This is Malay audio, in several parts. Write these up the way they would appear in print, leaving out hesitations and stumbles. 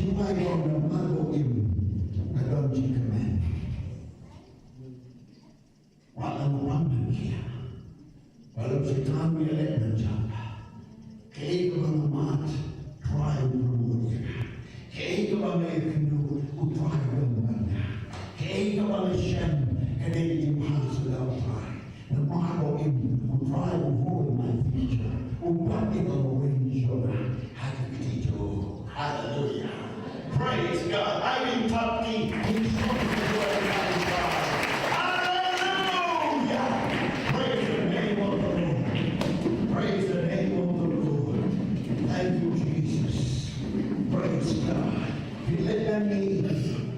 Cuma yang nama im ada jikamen. Walau ramai dia, walau sekarang dia lek menjapa, kehidupan amat try bermulia, kehidupan itu utrai bermulia, kehidupan Shem kedai dimana sudah utrai, nama im utrai hold my future, ubat itu menjadi hati itu. Hallelujah. Praise God. I've been talking in front of the word of God. Hallelujah. Praise the name of the Lord. Praise the name of the Lord. Thank you, Jesus. Praise God. Let me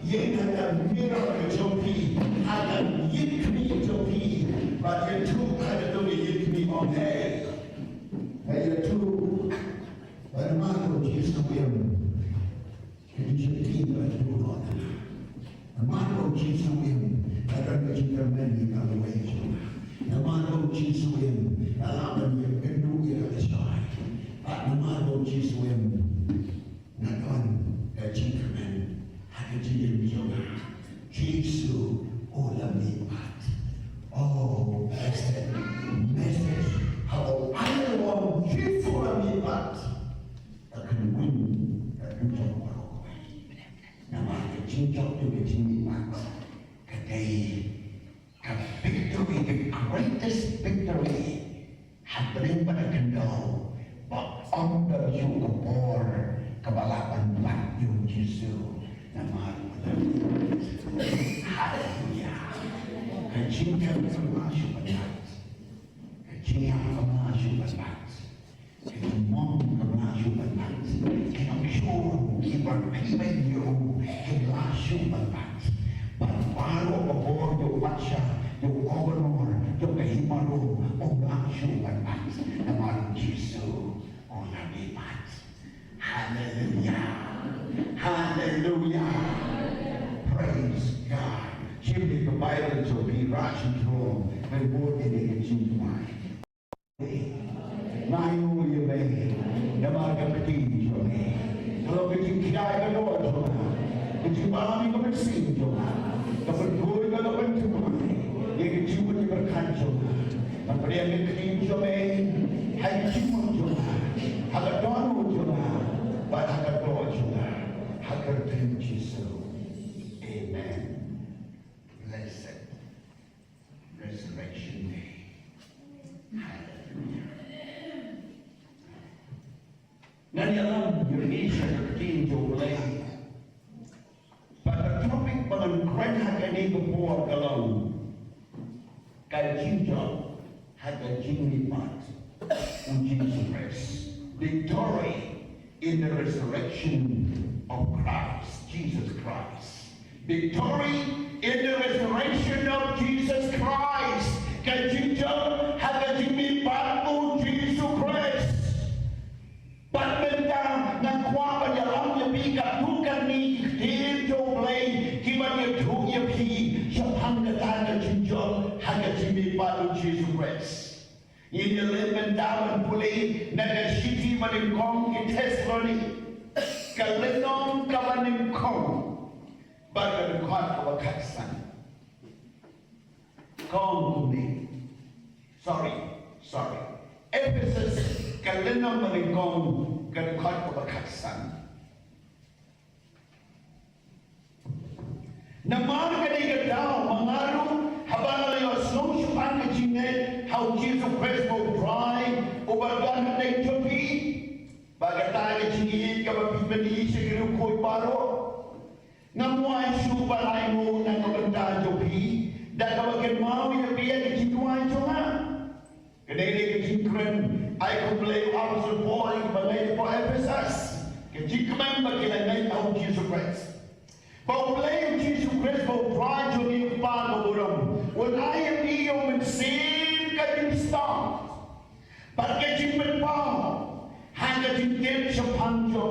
yin had a miracle to be, had a yik me to be, but you too hallelujah yik me on hay. And you too, but the man of Jesus will. Namano Jesu im, karena kita meninggal wajib. Namano Jesu im, alam yang penuh ia kesal. Namano Jesu im, nakon kita men, hati jiwa juga. Jesu olam ibat. Oh, message. How I want Jesu olam ibat. Akan win, akan jauh. Nama kecil-kecil itu kecil-kecil kedai victory, the greatest victory happening pada kendal but under you kebor kebalapan Tuhan Yesus nama haleluya kecil-kecil masuk benar kecil masuk benar Khongrom masuk benar Khongrom kita pilih you Kelasyu banget, baru kebor yo baca, yo gubernur, yo kehimaru, langsung banget, nama Yesus, orang hebat, haleluya, haleluya, praise God. Jadi Bible itu di Resurection, berbuat ini kecintaan. Nayu ye bayi, nama kepenting juga. Kalau kita kaya kan orang Kecil malam ini bersih juga, dapat gol dapat cuma, yang cuma diberkati juga, dapat yang kecil juga, hai cuma juga, harga doa juga, pada harga doa juga, harga terima Yesus. Amen. Blessed Resurection Day. Hallelujah. Nanti alam Indonesia kecil juga. Topik pengangkuran harga ini berbuat kalau kajian harga jinipat uji sukses victory in the resurrection of Christ, Jesus Christ. Victory in the resurrection of Jesus Christ. Kajian harga jinipat uji sukses. Benda yang kuat dalam lebih bukan ni hidup lagi kita hidup lebih siapa kata jinjol harga jimi pada Yesus Kristus. Ini lebih dalam boleh negara city menengkong Thessaloni kalenong kawanengkong bagai kuat kewakasan. Kong kuni, sorry. Ephesus kalenong menengkong kuat kewakasan. Naman kani daw mangaru habang layo sumsupan kajinge how Jesus Christ will drive over God day to be bagatay kajinge kababibani siguro koy paro namuay subalay mo ng kabanda to be dagawagin mau yung biya kajintuay chunga kadai kajinkrem ay kumplay officer boy balay po Ephesus kajinkrem bagilanay how Jesus Christ. Pagpalay Jesus Christ will drive to the Khongrom. When I am iyo sin kayong start. Pagkajing magpaw, hanggang din sa panjo.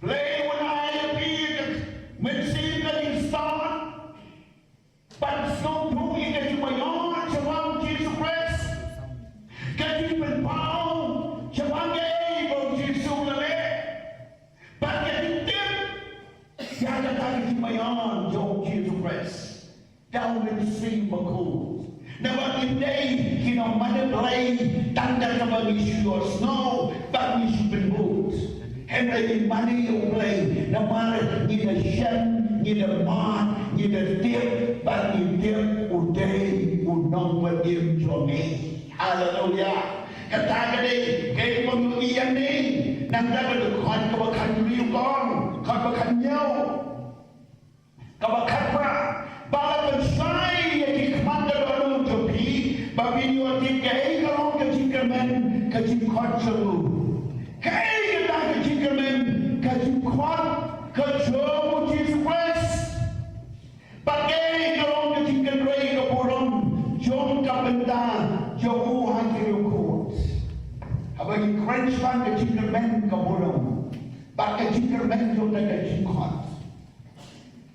Play when I am iyo sin kayong start. Pag-stop po ikajing mayon sa mga Jesus Christ. Kajing magpaw, sa mga ibang Jesus lalit. Pagkajing Siya tayo himayan, Jong Jesus Christ. Down in the stream of cold. Now, in day, manipulate, tanda ka ba your snow, but we should be moved. And may money you play, na mara, ni na shem, ni na ma, ni na dip, but ni dip, uday, unong wadim, jomi. Hallelujah. Kataga ni, kayo mong iyan ni, nang dapat dukuhan kabakan yung kong, kabakan nyo, kabakan pa, bala pensai yang dikemanda dalam jopi, babi nyuati kaya kalau kejikaman kejikot selu, kaya kita kejikaman kejikot kejomu Jesus Christ, pakai kalau kejikan rei keburung, jom kapenda jauh hati rukut, abang French man kejikaman keburung, pakai kejikaman jom tak kejikot.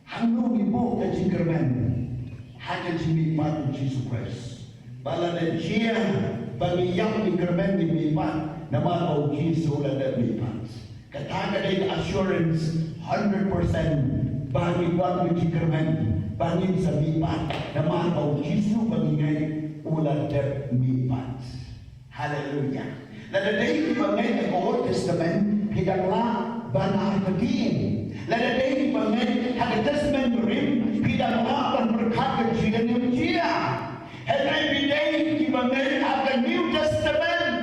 Hanggang ibu kejikaman hanya jimipan Jesus Christ. Bala na dia bagi yang dikeraman di mipan nama au Jesus lada mipan. Katakan ada assurance 100% bagi bagi dikeraman bagi sa mipan nama au Jesus bagi ngai ulat der mipan. Hallelujah. Lada day bagi ang Old Testament hidanglah bana pagin. Lada day bagi hak Testament rim hidanglah ban berkat kejian yang dia. And every day di bagi hak New Testament.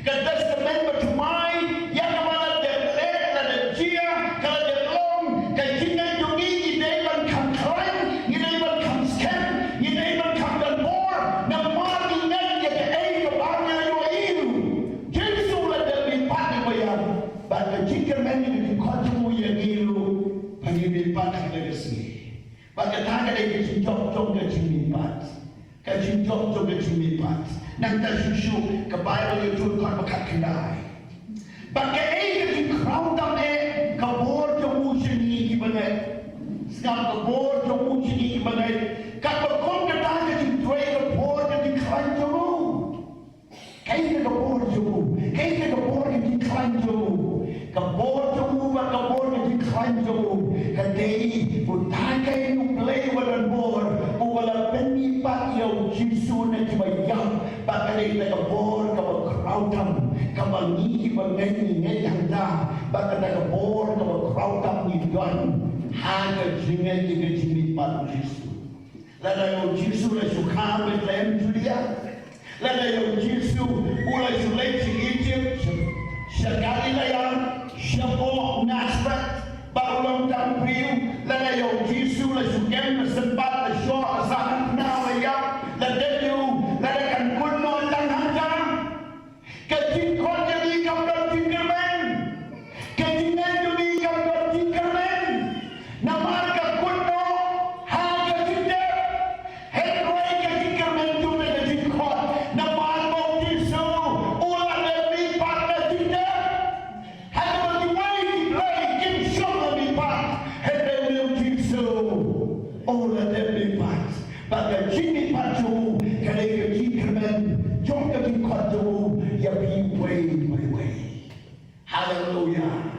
Ke Testament bercumai yang mana der lek lada dia kalau der long kejian jungi ide ban kam kran ide ban kam scam ide ban kam dan more na mari ngai ke ai ke bangnya yo iu. Jesus lada lipat ni bayar. Bagi jika meni di kau yang ilu bagi lipat lagi sini. Bagi tanda dia jom ke jimipat, ke jom ke jimipat. Nanti susu ke Bible itu kau makan kendai. Bagi ke crown dam ke bor jom sini ibadah. Sekarang ke bor jom sini ibadah. Kalau kau kendai ke tray ke bor ke decline jom. Kaya ke bor jom, kaya ke bor ke decline jom. Ke bor jom ke bor ke decline jom. Kadai utangkai play walan bor wala penni pat yo jisu na tibayang bakali ta bor ka crowdam ka mangi bangani ngayanda bakada ka bor ka crowdam ni don haga jinga jinga jini pat jisu lada yo jisu la suka betlem julia lada yo jisu ula sulai Egypt syakali la yang syabo nasrat Baulong dan priu, lada yo Jisu la sugem sempat la syok asahan nawa ya, lada yo lada kan kuno dan hanjam, kecil kau jadi kapal tinkerman, kecilan jadi kapal tinkerman, nama ka kuno harga tidak, headway ketinkerman tu lada jikot, nama mau Jisu ulah lebih pada tidak, hanya bagi lagi oh, let them be part. But the Jimmy Pachu, can I get Jickerman, John getting Quato, ya be way, my way. Hallelujah.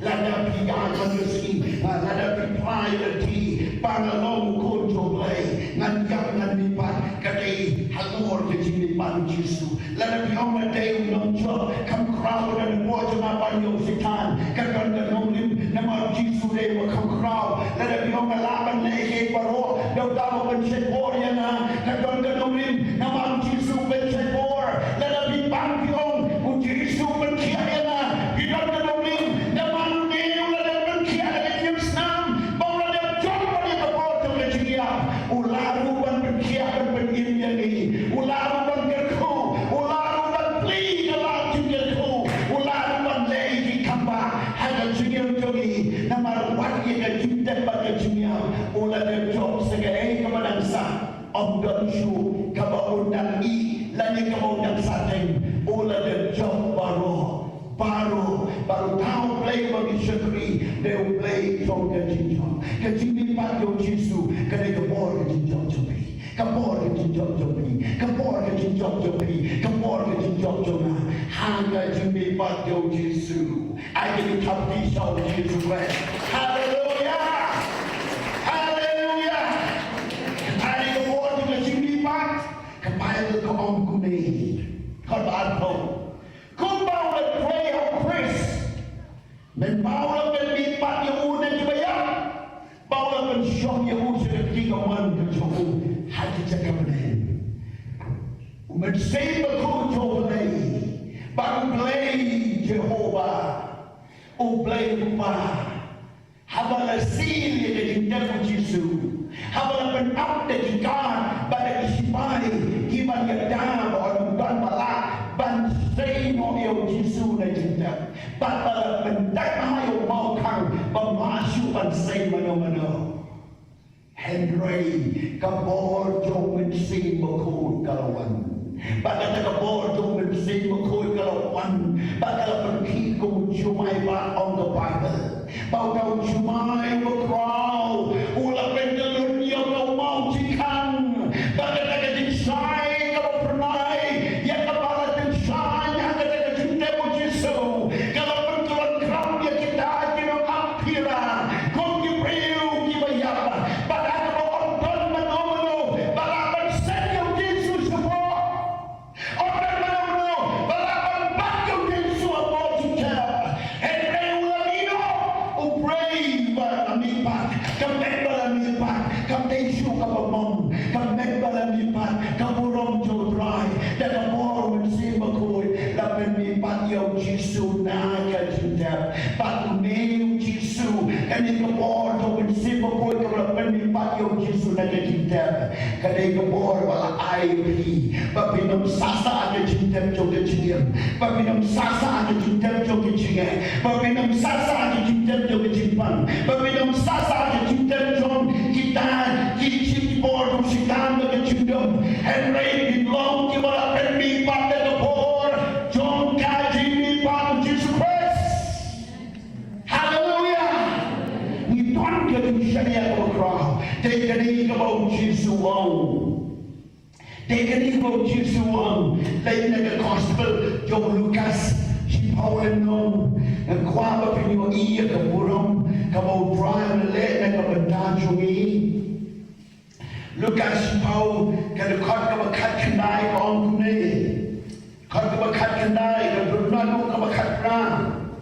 Let them be God on the sea, let them be priority, Bangalong, Kojo Play, Nanjam, Nanipat, Kade, Halor, the Jimmy Pachu. Let them be on the day we don't job, come crowd and watch my body of Satan, Kakanda Nolim, Namar Jisu, they will come crowd. Let them be on the lap and lay paro, no doubt when she bore yana, Kakanda Nolim, Namar Jisu, when she bore. Let them be Bankion, Ujisu, when Kiana, you don't know him, the man knew that them Kiana in Snam, but let them jump on the boat of the Gia, Ularu, and Kiana, and Indian, Ularu, and Gerko, Ularu, and please allow to get home, Ularu, and lady come back, had a junior jogi, no matter what you can keep them back at junior, all of them jobs, the gay, come on, and son, of the shoe, come on, and eat, let me come on, and something, all of them job, baru tahu play bagi syekri, they will play from the jinjong. Kecil pat yo Jisu, kena kebor ke jinjong jopi, kebor ke jinjong jopi, kebor ke jinjong jopi, kebor ke jinjong jona. Hanga jimbi pat yo Jisu, I can top these all Jesus Christ. Hallelujah. Bersama ku play. Baru play Jehovah. Play rumah. Habala sili dari dalam Yesus. Habala penap dari God pada kisipai. Kiban yadam orang ban balak ban seno yo Yesus na cinta. Pada pendak mahayo mau kang pemasuk ban seno mano. Henry kabor jong mensi makut kalawan. Pada kabor jong mensi makut kalawan. Pada pergi kau cumai ba on the Bible. Bau kau cumai berkrau. Ulah pendelur dia kau mau cikan. Pada kata cincai kau pernah. Ya kepala cincai yang kata cinta Yesus. Kalau pentulan kau dia kita kena akhira. Kau kipriu kibayapa. Kadai kebor wala air papinam sasa ada cinta joget cinta papinam sasa ada cinta joget cinta papinam sasa ada cinta joget cinta papinam sasa ada cinta jom kita kicip bor musikan joget cinta and rain belong to wala penmi pada kebor jom kaji ni pada Jesus Christ. Hallelujah. Ni tuan ke syariat berkah. Take an eagle about Jesus one. Take an eagle about Jesus one. Like the gospel, John Lucas, she Paul and known, and Quaba in your ear, the Khongrom, come out dry and let like a bandajo me. Lucas, Paul, can the cut of a cat can die on me. Cut of a cat can die, the blood of a cat run.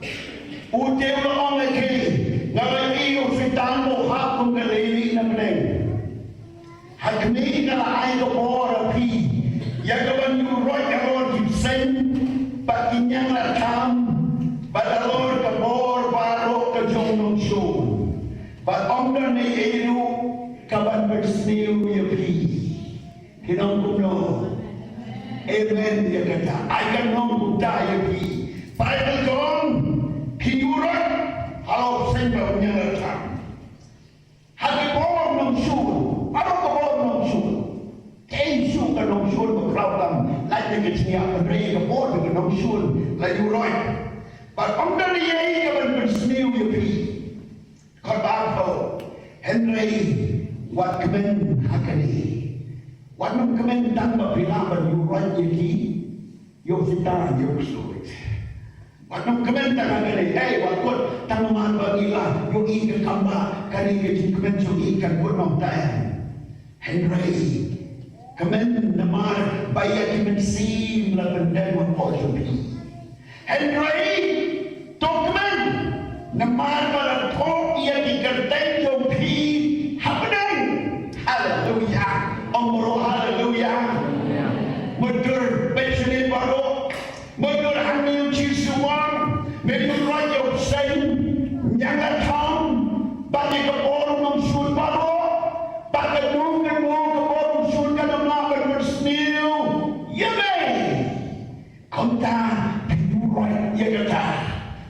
Who tell on the king? Now I feel fit down or half from the lady in the name. Hakni na ay ko por pi. Yagaban you right the Lord you send, but in yang la kam, but the Lord the more baro ka jong show. But under the elu kaban bersniu ya pi. Kinong kuno. Amen ya kata. I can know to die ya pi. Bible gone. Kiurat. Kalau sembah menyerahkan, hati bawah nongsul, ada bawah nongsul, tensu ke nongsul berkerawang, lagi kecilnya beri ke bawah ke nongsul, lagi urai. But under the eye of bersniu yapi, korban Henry, wat kemen hakani, wat nung kemen tanpa bilangan urai yaki, yo sitan yo sulit. Waktu komentar kali, waktu tanaman bagilah, yung ikan kamba, kali kecil komentar ikan pun nontayan. Henry, komen namar bayar kemensim lapan dan wapojobi. Henry, dokumen namar pada tok ia dikerten jobi, happening. Hallelujah, omro hallelujah. Mudur besini baru, mudur hamil Jisuan, mudur raja Hussein, jangan tham, bagi keborong nongsul baru, bagi nung keborong nongsul kadang lapan bersniu, yame, konta biurai ya kata,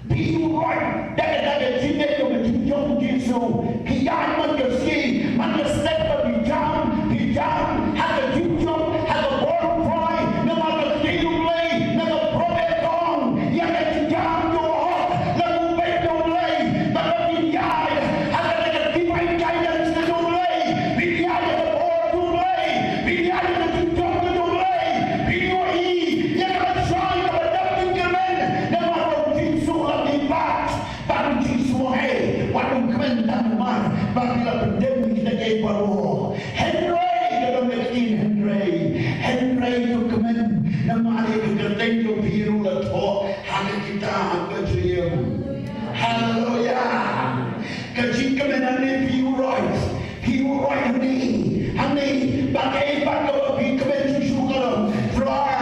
biurai, daga jinak yang menjunjung Yesu, kian mengerti, mengestek bijam, ada junjung, ada borong fry, nama ketiung lay, nama probek kong, yang kijam doa, lalu bedong lay, pada biaya, ada dengan divine guidance kedong lay, biaya ke borong lay, biaya ke junjung kedong lay, bioi, yang bersai kepada kemen, nama Yesu lagi bat, baru Yesu waktu kemen dan mar, bagilah berdemi kita ke baru, Henry tu kemen nama ada kegerteng tu biru leto hanya kita angkat jeriam. Haleluya. Kecil kemenan ni biru right ni bagai bagai kemen susu kalau dry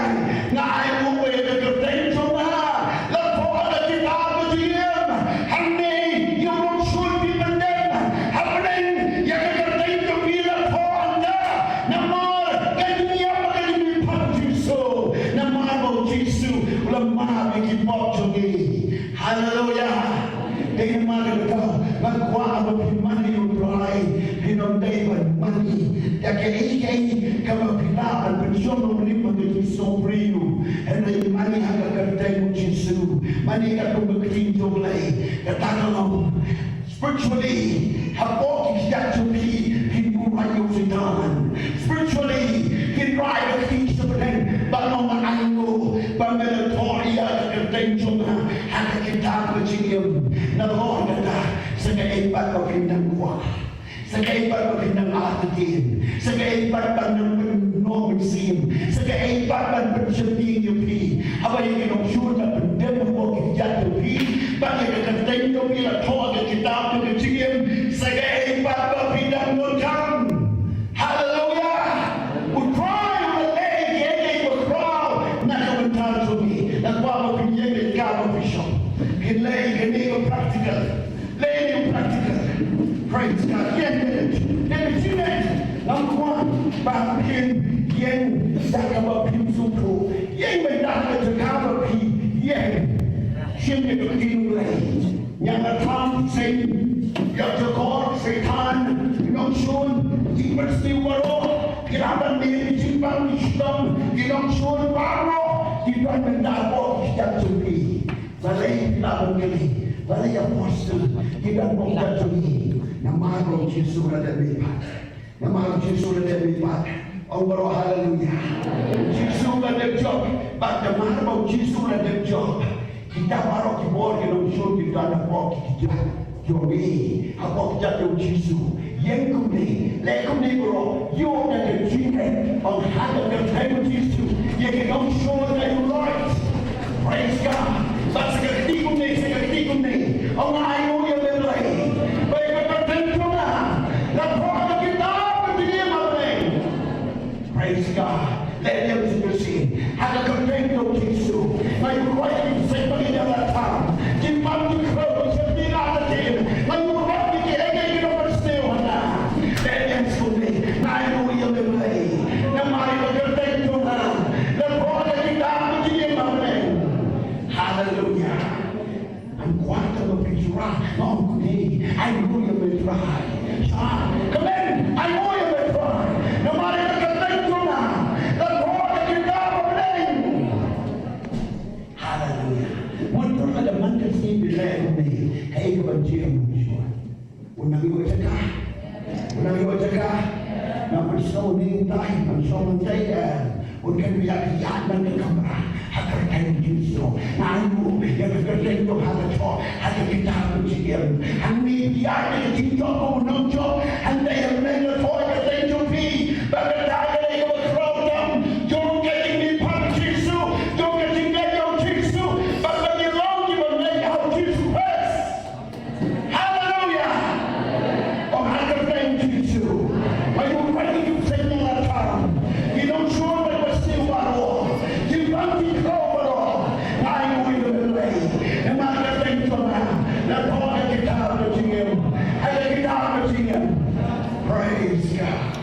ikay kapapilaan pensyon ng lima ng sobrino and ay mani hagagantay mo Jesu mani katungagting joglay katanong spiritually habok isyak jubi hinuray yung sinan spiritually hinray ang king sa paling banong maayo pamelatorya kagantay jogla hagagintang majigim na Lord na sa kaipat o pinangwa sa kaipat o pinangatin sa kaipat pa ng nominsin sa kaipat pa ng pensyating yupi habang yung inungsyon na pandemo mo kiyat yupi bakit nagkantay yupi na toa na kitap na kachigim sa kaipat pa pinangutang hallelujah we cry on the leg yagay mo crawl na kamantan yupi nagwama pinyagay kapapishon kinlay ganito practical lay yung practical praise God. Number one, Bapin, Yen, Sakabapin Suku, Yen, Medaka, Takabapi, Yen, Shimmy, Yamatam, Satan, Yajakor, Satan, Yongshun, Diversity Waro, Kiraban, Jiban, Shillong, Yongshun, Baro, Diban, Medako, Statupi, Malay, Labangili, Malay Apostle, Diban, Bogdatuni. Namahal Jesu na dapat. Namahal Jesu na dapat. Oh, bro, hallelujah. Jesu na dapat. But namahal Jesu na dapat. Kita baru kibor yang usul kita nak bawa kita. Jomi, apa kita tu Jesu? Yang kumni, lekumni bro. You na dapat. On hada dapat Jesu. Yang kita usul na you right. Praise God. But sekali kumni. Oh, ayo yang lebih. Praise God. Let them see your sin. Have a content of Jesus. My Christ is saying in that time. Give up the cross and be not the team. My Christ is saying you don't stay on that. Let them see me. I know you'll be late. The mind of your faith to now. The brother is down to give up name. Hallelujah. I'm quite a little bit dry. Oh, me. I know you'll be dry. Come in. I know you'll be dry. No matter Hey, kebajikan Yeshua. Unang iwajaka. Namansaw ni tayo, mansaw ng tayo. Unang biyak-biyak ng kamera. Hagar tayo Yesu. Naano, yung kagalain yung halato. Hagar kita ang sigil. Ang biyak na dito ko ng Diyo. Ang tayo na yung toy ka tayo Diyopi. Bakit tayo na yung mag-program? Yung galing ni Pang Jesu. Yung galing na yung Jesu. Bakit yung long yung na yung Jesu Christ. Hallelujah. Oh, hagar tayo Jesu. Mayroon pa rin yung sa inyo na tarang. You don't sure that we're still baro. You don't think over. I will be lay. And my thank you now. That all I get out of him. I get out of him. Praise God.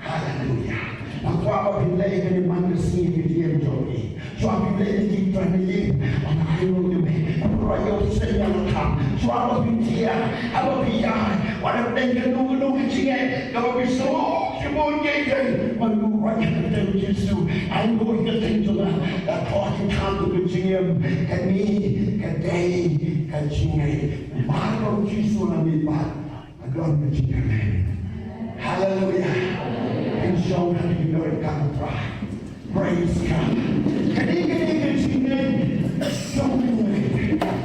Hallelujah. Ang kwaba pinlay ka ni Mangasini Vivian Joey. Swami pinlay ni Franilin. Ang ayaw nyo ang rayaw sa inyo ng kam. Swaba pintiya. Aba piyan. Walang tayong ganung-ganung kachingay. Kapabiso. Simon Gagan. Manuray ka tayo Jesu. Ang gawin ka tayo na. Dapat itang kachingay. Kani, kaday, kachingay. Mahal Jesu na mipat. Agad kachingay. Hallelujah. And show that you know it comes from. Praise God. Kani singing, show me.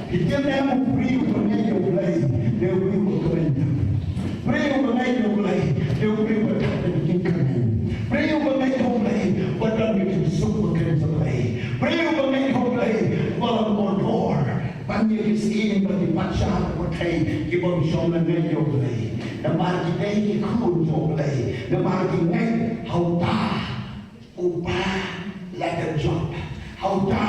Kita na mo pray ko na yung play. They will go in. Pray ko na yung play. They will be what happened in Canaan. Pray ko na yung play. What are we to super cancer play? Pray ko na yung play. Walang more. Panyalisin ba di pansya ko kay ibang show na yung play. Na magigay ikun yung play. Na magigay hauta upa like a job. Hauta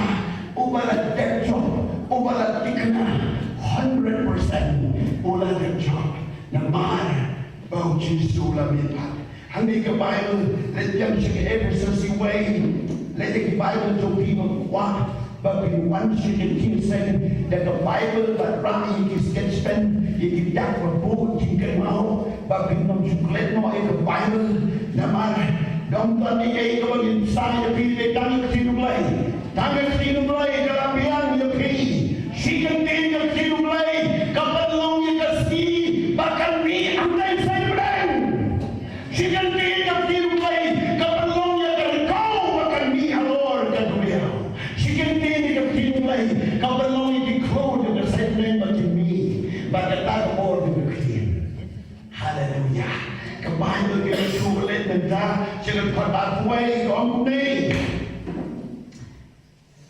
upa like that job. Upa like tikna 100% upa like job. Na man bau Jesu lamipat. Hindi ka Bible let them check every sussy way. Let the Bible to people what. But in one second, he said that the Bible that Rami is get spent, if you got a book, you can out, Babinong suklet mo ay Bible naman. Gamtan ni kay ko inside the people tangi sinulay. Tangi sinulay kalapian yung kay. She can take a sinulay kapalong yung kasi bakal ni ang life sa ibrang. She can take a sinulay kapalong yung kalikaw bakal ni alor kaduyaw. She can take a sinulay kapalong yung declare the same name as me. Bakit ako po yung hallelujah. Kabahan mo kayo sulit na dyan. Sila patatway ko ang kunay.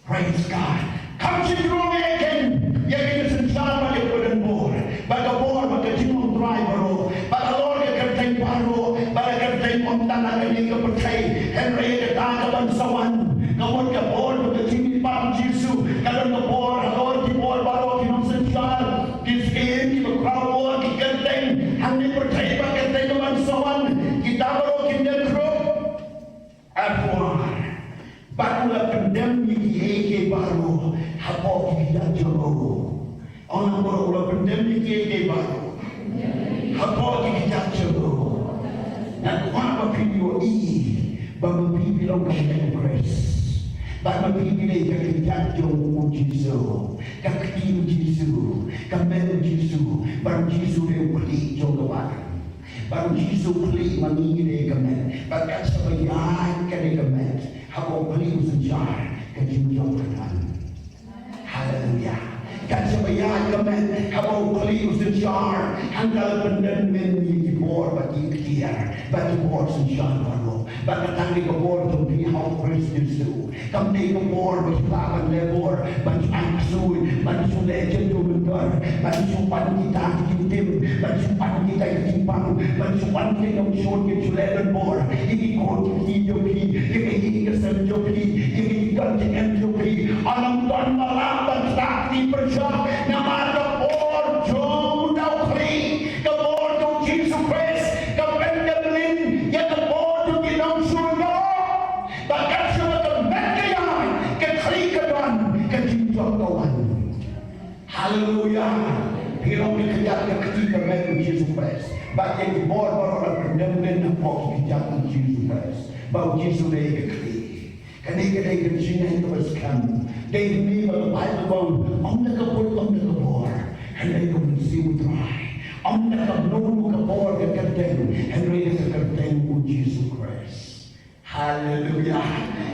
Praise God. Come si Khongrom again. Yakin na sansan malikudan mo. Baga mo, magkajimong driver o. Baga Lord ka kartay paro. Baga kartay mong tanang hindi ka patay. Henry ka takabansawan. Kamot ka po, magkajimong parang Jesu. Kalang ka po, Lord, di po, baro, kinumsansan. Kiskin, kimakrawo, kikartay. Hindi patay, magkatay naman sawan. Kita baro, kinekro. Apuan. Bakulah pendem ni kieke baru. Hapo kita jauh. Orang baru pendem ni kieke baru. Hapo kita jauh. Dan kuapa video ini. Bapa pipi long kaya kres. Bapa pipi le kaya jauh Yesus. Kaktiu Yesus. Kamel Yesus. Baru Yesus le beli jauh kawan. Baru Yesus beli mangire kamel. Bakat sebayar kene kamel. Habang beli usajar kejimjong kanan. Haleluya. Kan sebayar kamel. Habang beli usajar handal benden di bor bagi kiar. Bagi bor senjata baru. Bakat tanggi ke bor tumpi hau Kristus tu. Kamdi ke bor berlawan lebor. Bagi angsui. Bagi sulejen tu bentar. Bagi sumpan kita kitim. Bagi sumpan kita kitimpang. Bagi sumpan kita yang syur ke sulejen bor. Ini kod hidupi. Ini kesenjopi. Ini ganti alam tuan malam sakti bersyak. Nama ke bor jom daukri. Ke bor tu Yesus Kristus. Ke pendemelin. Ya ke bor tu kinong surga. Bahkan semua ke mekayaan. Ke kri ke tuan. Ke jinjok kawan. Haleluya. Hirong dikejar ke ketiga mekayaan Yesus Kristus. Bahkan di bor orang pendemelin. Nampak kejahatan Yesus Kristus. Bau Yesus dia ke kri. Kadang-kadang kita sini teruskan. Dari ni kalau Bible bang, om nak kapor, hendak kau mesti utrai. Om nak kapor ke kerteng, hendak kerteng u Yesus Kristus. Haleluya.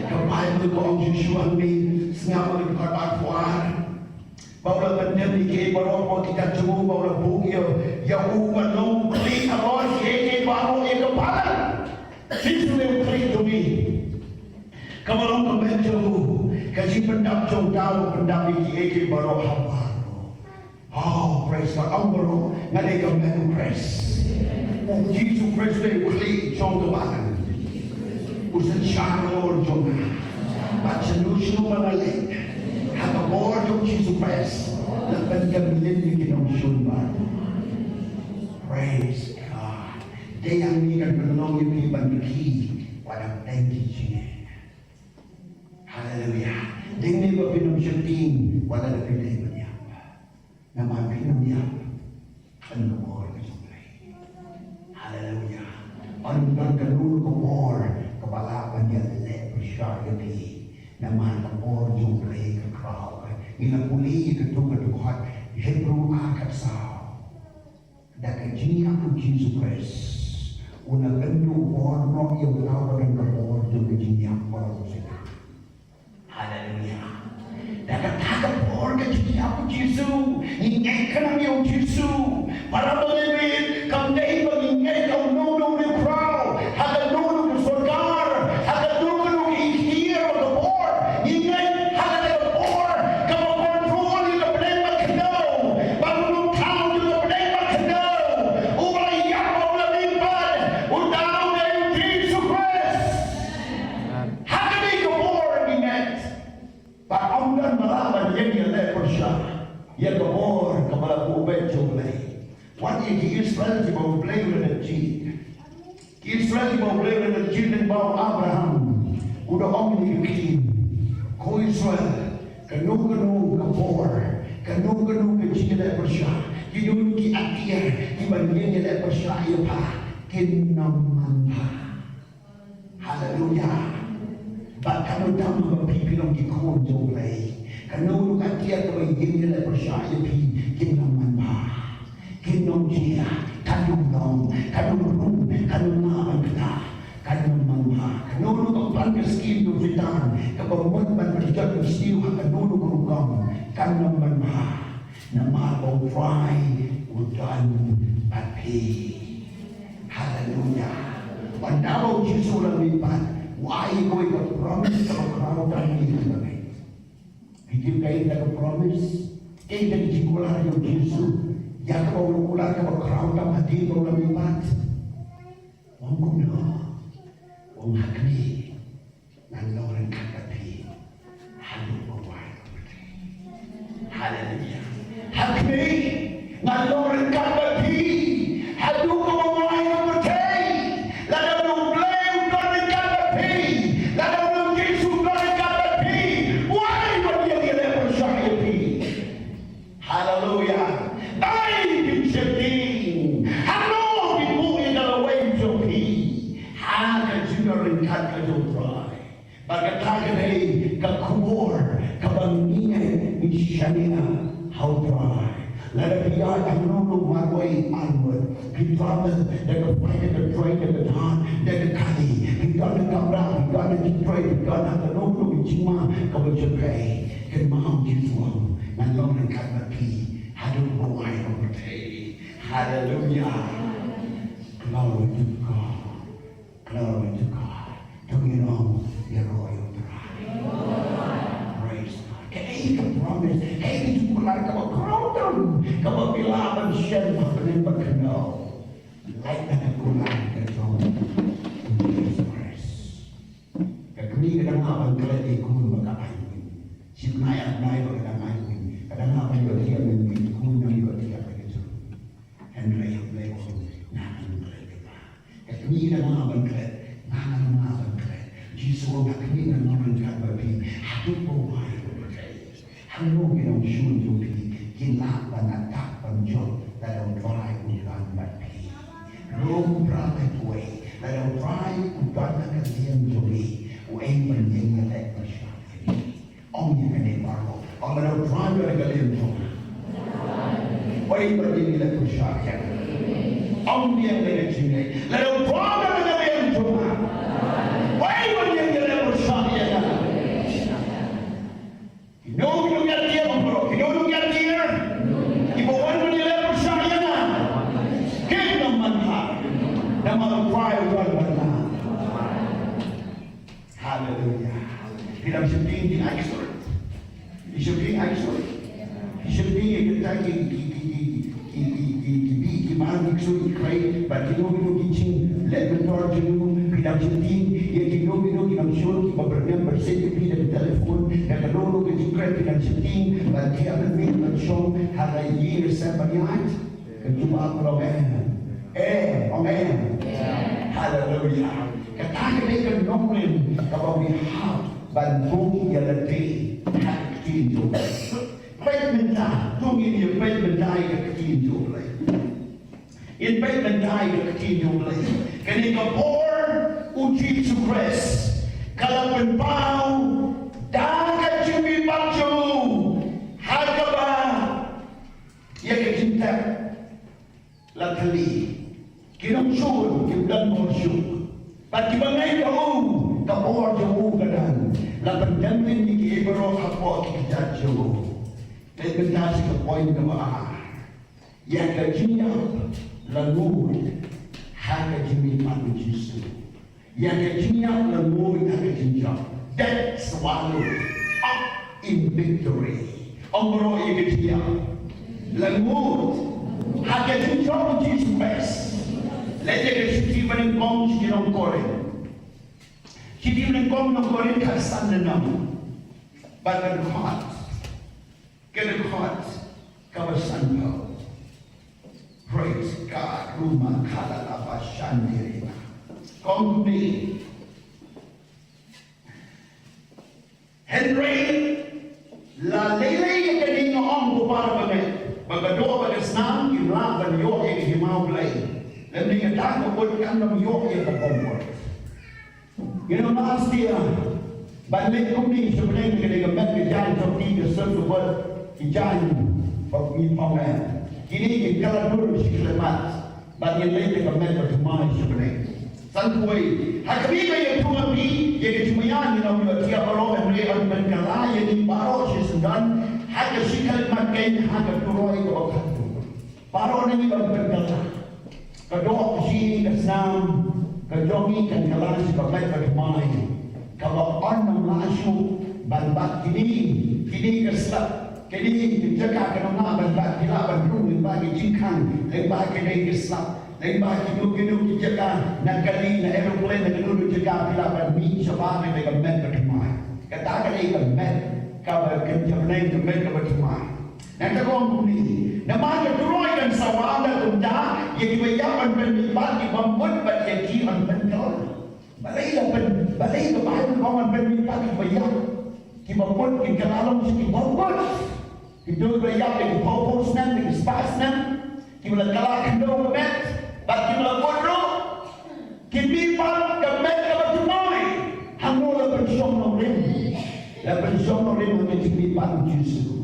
Bible kau Yesus ni sengaja berkata kuat. Bawa benda ni ke bawa kita cuba bawa buku ya ubat long klik awal ke bawa ke kepala. Yesus ni klik tu ni. Kamalong kemejo, kasi pendap jong daw pendap iki baro haba. Oh, praise God. Ang baro ngalay kemejo praise. Jesus Christ ay uli jong kebahan. Usan siya Lord jong. Pagsalusyo manalik. Haba Lord jong Jesus Christ. Nagpagkamilin ni kinongsun ba. Praise God. Dayang ni nagpalong yung ibang niki. Walang thank you siya. Haleluya. Dingin ba pinamsyuting wala na pinay maniyap. Naman pinamiyap. Ano mo oras kasumay. Haleluya. Ano bang kanulo ko more kabalapan niya let siya gabi. Naman ang more yung play ka crowd. Inapuli ito kadukat. Hebrew akapsaw. Dahil jiniya ko Jesus Christ. Una ganda more no yung tawag ng kapor yung jiniya ko siya. Haleluya. Dagat-dagat por ke aku Yesus. Ingat kan ang Yesus. Para boleh kamdai mengingat kau nunu di crowd. Haga nunu di surga. Haga nunu di ikhtiar ke por. Ingat haga ke por. Kamu kontrol ke penema kendau. Baru lu tahu ke penema kendau. Ulai yang mau lebihkan. Undang dari Yesus Kristus. Haga di ke por ingat. Pak Ondan malaman yang dia persya, yang kebor kepala kubek jumlai. Wan ini Israel di bawah beliau dan jin. Israel di bawah beliau dan jin dan bawah Abraham. Udah om dibikin. Ko Israel kanu kebor, kanu ke jin dan persya. Hidung ki akhir, di begini le percaya pa kinaman pa. Haleluya. Bakal dalam berpikir di Khongrom lagi. Kalau nak dia tu begini le percaya pi kinaman pa. Kinom dia, kanong naman kita. Kanong kanulu kapag skin do vitan kapag man berjat mesti kanulu kurang kanong manha nama bau try udan api. Hallelujah. Pandao Yesus lamipat why ko ito promise sa krao tani kami hindi kayo nag-promise kayo nag-jikular yung Yesus ya ko ular ka krao tani ko lamipat wag ko na Ông hakni nan loren katapi halu bawai. Haleluya. Hakni nan loren katapi halu bawai bertai. Lalu nunglew loren katapi. Lalu nung Yesus loren katapi. Why dia dia percaya? Haleluya. Ai bincang. Halo ibu ina way joki. Ringkat ke jumpai, bagaimana dari ke kubur, ke bangunan misalnya how dry. Lalu dia yang nunggu marwai almud, kita dengan fire the train the dawn, dengan kali, kita dengan kamera, kita dengan train, kita dengan nunggu cuma kau berjumpai, kita mahu jiwang, nanti ringkat mati, haduh bawai bertai. Hallelujah. Glory to God. Glory to God. Khongrom, your royal bride. Praise God. Kaya ka promise. Kaya ka pular ka mag-Khongrom. Kapapilaban siya makalim magkanaw. Like na nagkulang ka doon. Jesus Christ. Kagami ka na nga magkalat ikun mag-aayuin. Sinayag-nayag mag-aayuin. Kadang-apan yung tiyak ng ikun ng yung tiyak ng ito. And lay ko namin magkalat ka. Kagami ka na nga magkalat. Jesus ang kami ng mga nagbabi, hatid po kayo berkaya. Halo ginong syundi, kinapan at takpan Diyos, dalang try ulan babi. Rome brother way, dalang try ulan na kasiyan Jobi, ueng panjeng na tek na siya. Ang yung kanibaro, ang dalang try na kaliyan Jobi. Ueng panjeng nila ko siya. Ang yung kanibaro, dalang try na kaliyan Jobi. Hallelujah. Tidak sedih di aksor. Sedih aksor. Sedih kita di mana aksor ikai, bagaimana kita lebentar jenuh. Tidak sedih yang kita syur, beberapa bersih di telefon. Dan kalau kita ikai tidak sedih, bagaimana kita syur hari ini sebanyak kedua program. Amen. Hallelujah. Katakan mereka nombrin kalau lihat bantu yalati hak tinju. Baik mentah, tunggu dia baik mentah ke tinju lagi. In baik mentah ke tinju lagi. Kini kapor uji sukses. Kalau penpau dah cumi baju harga ya kecinta lakali. Kinong syur, kinong syur. Pati bangay kau, kapor jauh kadang. Lapan jamin ni kibro kapor kita jauh. Lepas ke poin kemah. Yang kajinya langur, hak kajimi malu Yesus. Yang kajinya langur hak kajinya. That swallow up in victory. Ombro ikitia langur hak kajinya Yesus. Lete ke siti paling kong si kinong kore. Siti paling kong ng kore kasan na naman. Bagan hot. Kaya hot. Kawasan ko. Praise God. Rumah kalalapa shandiri. Kong ni. Henry. Lalilay yung kaninyo ang bupara bagay. Bagadoa bagasnam. Imla banyo yung himaw Let me get down to what kind of York in the homework. You know, last year, by late coming, so when they met the giant of the serve the word, the giant of me from man. He didn't get Kalabur, she clemat, but he later met the mind, so when Sanway, Hakabiba, you told me, you get to me on, you know, you're Tiabaro and Ray on Benkala, you need Baro, she's done, Hakashika, Makan, Hakapuroi, or Baro, and you on Benkala. Kadok si kasam kajogi kan kalas kapai kadmai kalau on langsung banbat kini keslap kini jaga kenapa banbat kila bandung bagi jingkang bagi kini keslap bagi kinu jaga nakali na aeroplane na kinu jaga kila bandmi sebab mereka met kadmai kata kali met kabar kenjamneng met kadmai nanti kau ni nama keturunan dan sawada tunda yang dibayarkan pendidikan di bambut bagi jiran pental. Balai kebahagiaan kawan pendidikan dibayar di bambut di kelalam di bambut. Itu dibayar di popos nan di spas nan. Di mana kalah kendor kemet, bagi mana bodoh. Kimi pan kemet kebetulan. Hangolah bersama rim, bersama rim dengan kimi pan Yesus.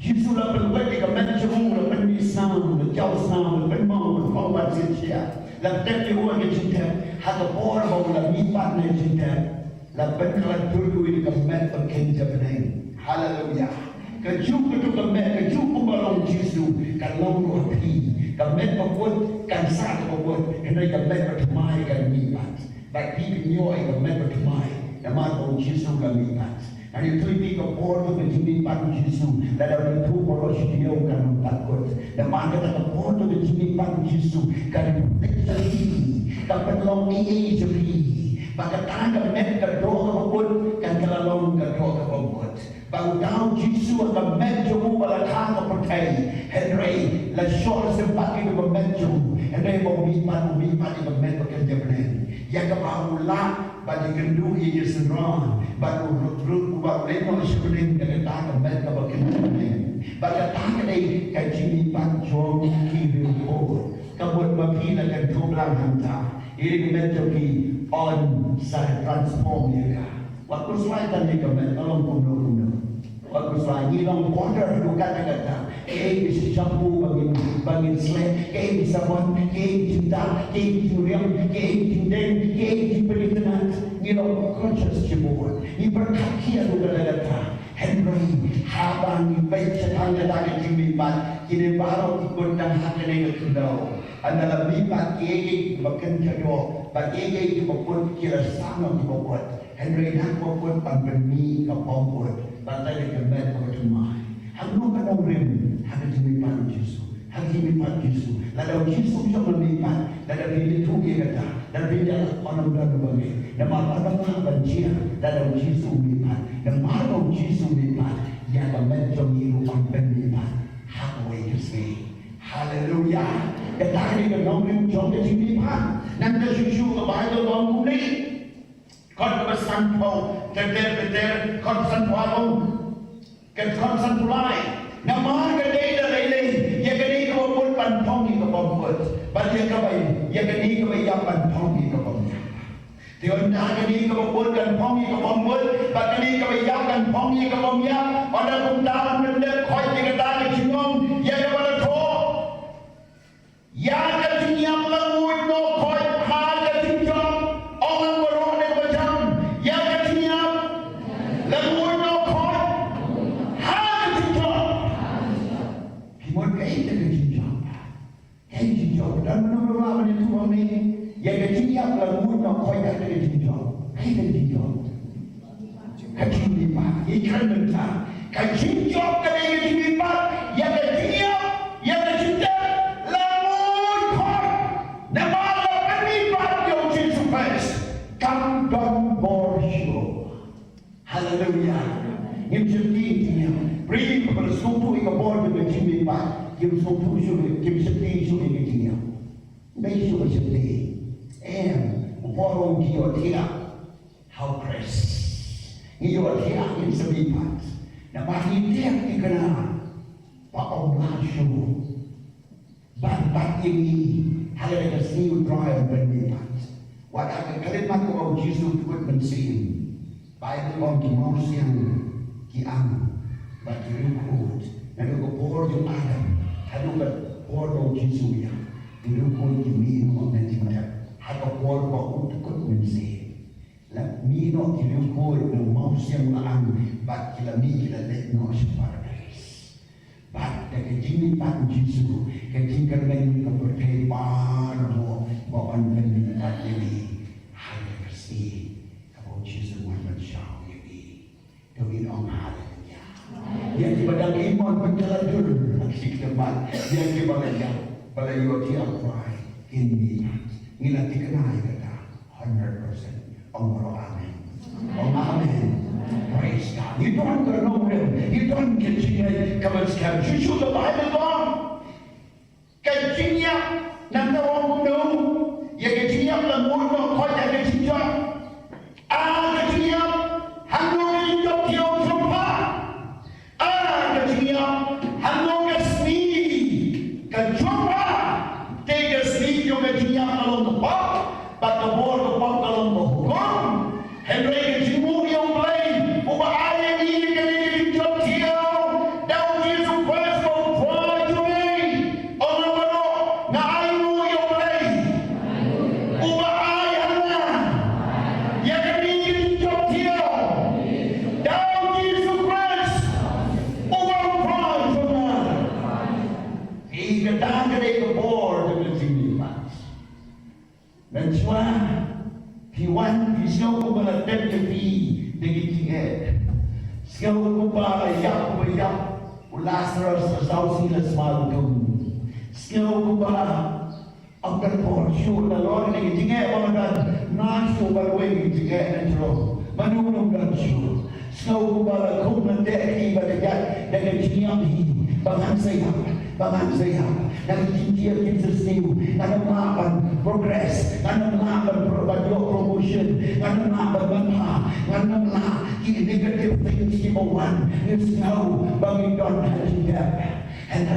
Yesus lah berbuat kemet semua lah penisam, jauh sam, bermau, berkaubat setia. Lah tapi orang yang cinta, hati orang bawa lah mipat yang cinta. Lah berkelat berdua kemet berkenca benang. Haleluya. Kejuk itu kemet, kejuk pembalong Yesus. Kalau rohani, kemet berbuat, kan satu berbuat. Hendak kemet bertemai kan mipat. Bagi penyoi kemet bertemai. Nama Tuhan Yesus lah mipat. And you three big aboard of the Jimmy Pan Jesu that are the two for us to know can takut. The man that aboard of the Jimmy Pan Jesu can victory. Dapat long age of he. Baka tanda met ka doa ka pagod kan kalalong ka doa ka pagod. Bago daw Jesu ang medyo mo balakang ka patay. Henry, la short simpati ka medyo. Henry, umipan ka medyo ka jabanin. Yang ka mahula, bagi kendu iya senrong. Baru rut lemo sebening dengan tangan mereka berkenaan. Baga tangan ini kajini panjang kiri pun. Kabut mapila kan tulang hanta. Ini menjadi on saya transform dia. Waktu selain tadi kemen tolong kuno. Waktu selain hilang quarter itu kata-kata. Bisa campur bagi selek. Bisa buat cinta, curiam, cinden, perhitungan. Conscious cibur. Berkaki aku kata Henry habang baik setangga dari jimipat kini baru ikut dan hati dengan kendau adalah mipat kiri makan kado bagi itu pun kira sama dibuat Henry nak buat pandemi kapal bantai dengan bercuma halu kadang rim hati jimipat Yesus hati jimipat Yesus lalu Yesus bisa memipat lalu itu dia kata dan dia orang berbagi nama pada banjir dalam Yesus mipat nama Yesus mipat yang membentuk hidupan pemipat halfway to say hallelujah kita ini dengan jom jadi mipat nanti susu ke Bible dalam bumi kon pesan kau terder kon pesan kau kon pesan pulai nama kedai dari yang kedai kau pun pantong itu pun bagi kau yang kedai kau yang pantong itu pun Tiada kali kau buatkan pongi kau buat, kali kau yakan pongi kau ya, ada kundaran mendet kau jika tak cium, ya kepada kau, ya kecium lalu no kau ada cium, orang berona macam, ya kecium lalu no kau ada cium, kimon kau itu kecium, dan menurut apa itu kami. Yang kecilnya lalu nak kau yang ada jinjau, kita jinjau, kecil lipat, ikan mentah, kecil jinjau kada kecil lipat, yang kecilnya, yang kecilnya lalu kau, nama lapan lipat yang Yesus Kristus, come down for you, haleluya. Yang sepertinya, beri kepada suatu yang boleh kecil lipat, yang suatu sudah, yang seperti sudah kecilnya, besok seperti. Borong dia how Christ dia yang sebipat nama dia dikenal Pak Om Langsung bantat ini hal Ada kasih drive berlipat. Wadah kalimat kau Yesus ikut mensin. Bible kau kimau siang kiam. Bagi rukut. Lalu kau por jum Adam. Lalu kau por kau Yesus ya. Rukut kimino nanti macam. Hatta por kau ikut mensin. La mino rukut mau siang laan. Bagi la mi la let no paradise. Bagi kejini pan Yesus. Kejini kerana kau berkehidupan mo bawan berlipat ini. Hari bersih. Kau Yesus Muhammad Syah ini. Demi orang yang di padang iman berjalan dulu aksi kemat yang di pada yoti akrai ini nanti kenal kata 100% Allah amin amin praise God you don't know them you don't get to come and scam you should the Bible on kajinya nang tawang no ya kajinya lemur no kau tak kajinya kajinya hanggo hidup dia but the board of Pangkalan Khongrom, Henry Jimu yung play, umaaya ini kini job hiyo, daw Jesus Christ will try to me, ono ano, na ayo yung play, umaaya na, yang kini job hiyo, daw Jesus Christ, will try to me. Ikatang kini the board of the team. Dan cuma Piwan pisau ko malatem tepi degitiget. Sekarang ko ba ayak Lazarus sa sila smaltum. Sekarang ko ba ang perporsyon na Lord degitiget mga naso barwe degitiget entro. Manunong ganso. Sekarang ko ba kung nadeki bagagat degitiget Pangansaya, nagtitindihan kita sa'yo, nanamakan progress, nanamakan promotion, nanamakan manha, nanamakan negative things you want is now, but we don't have that. And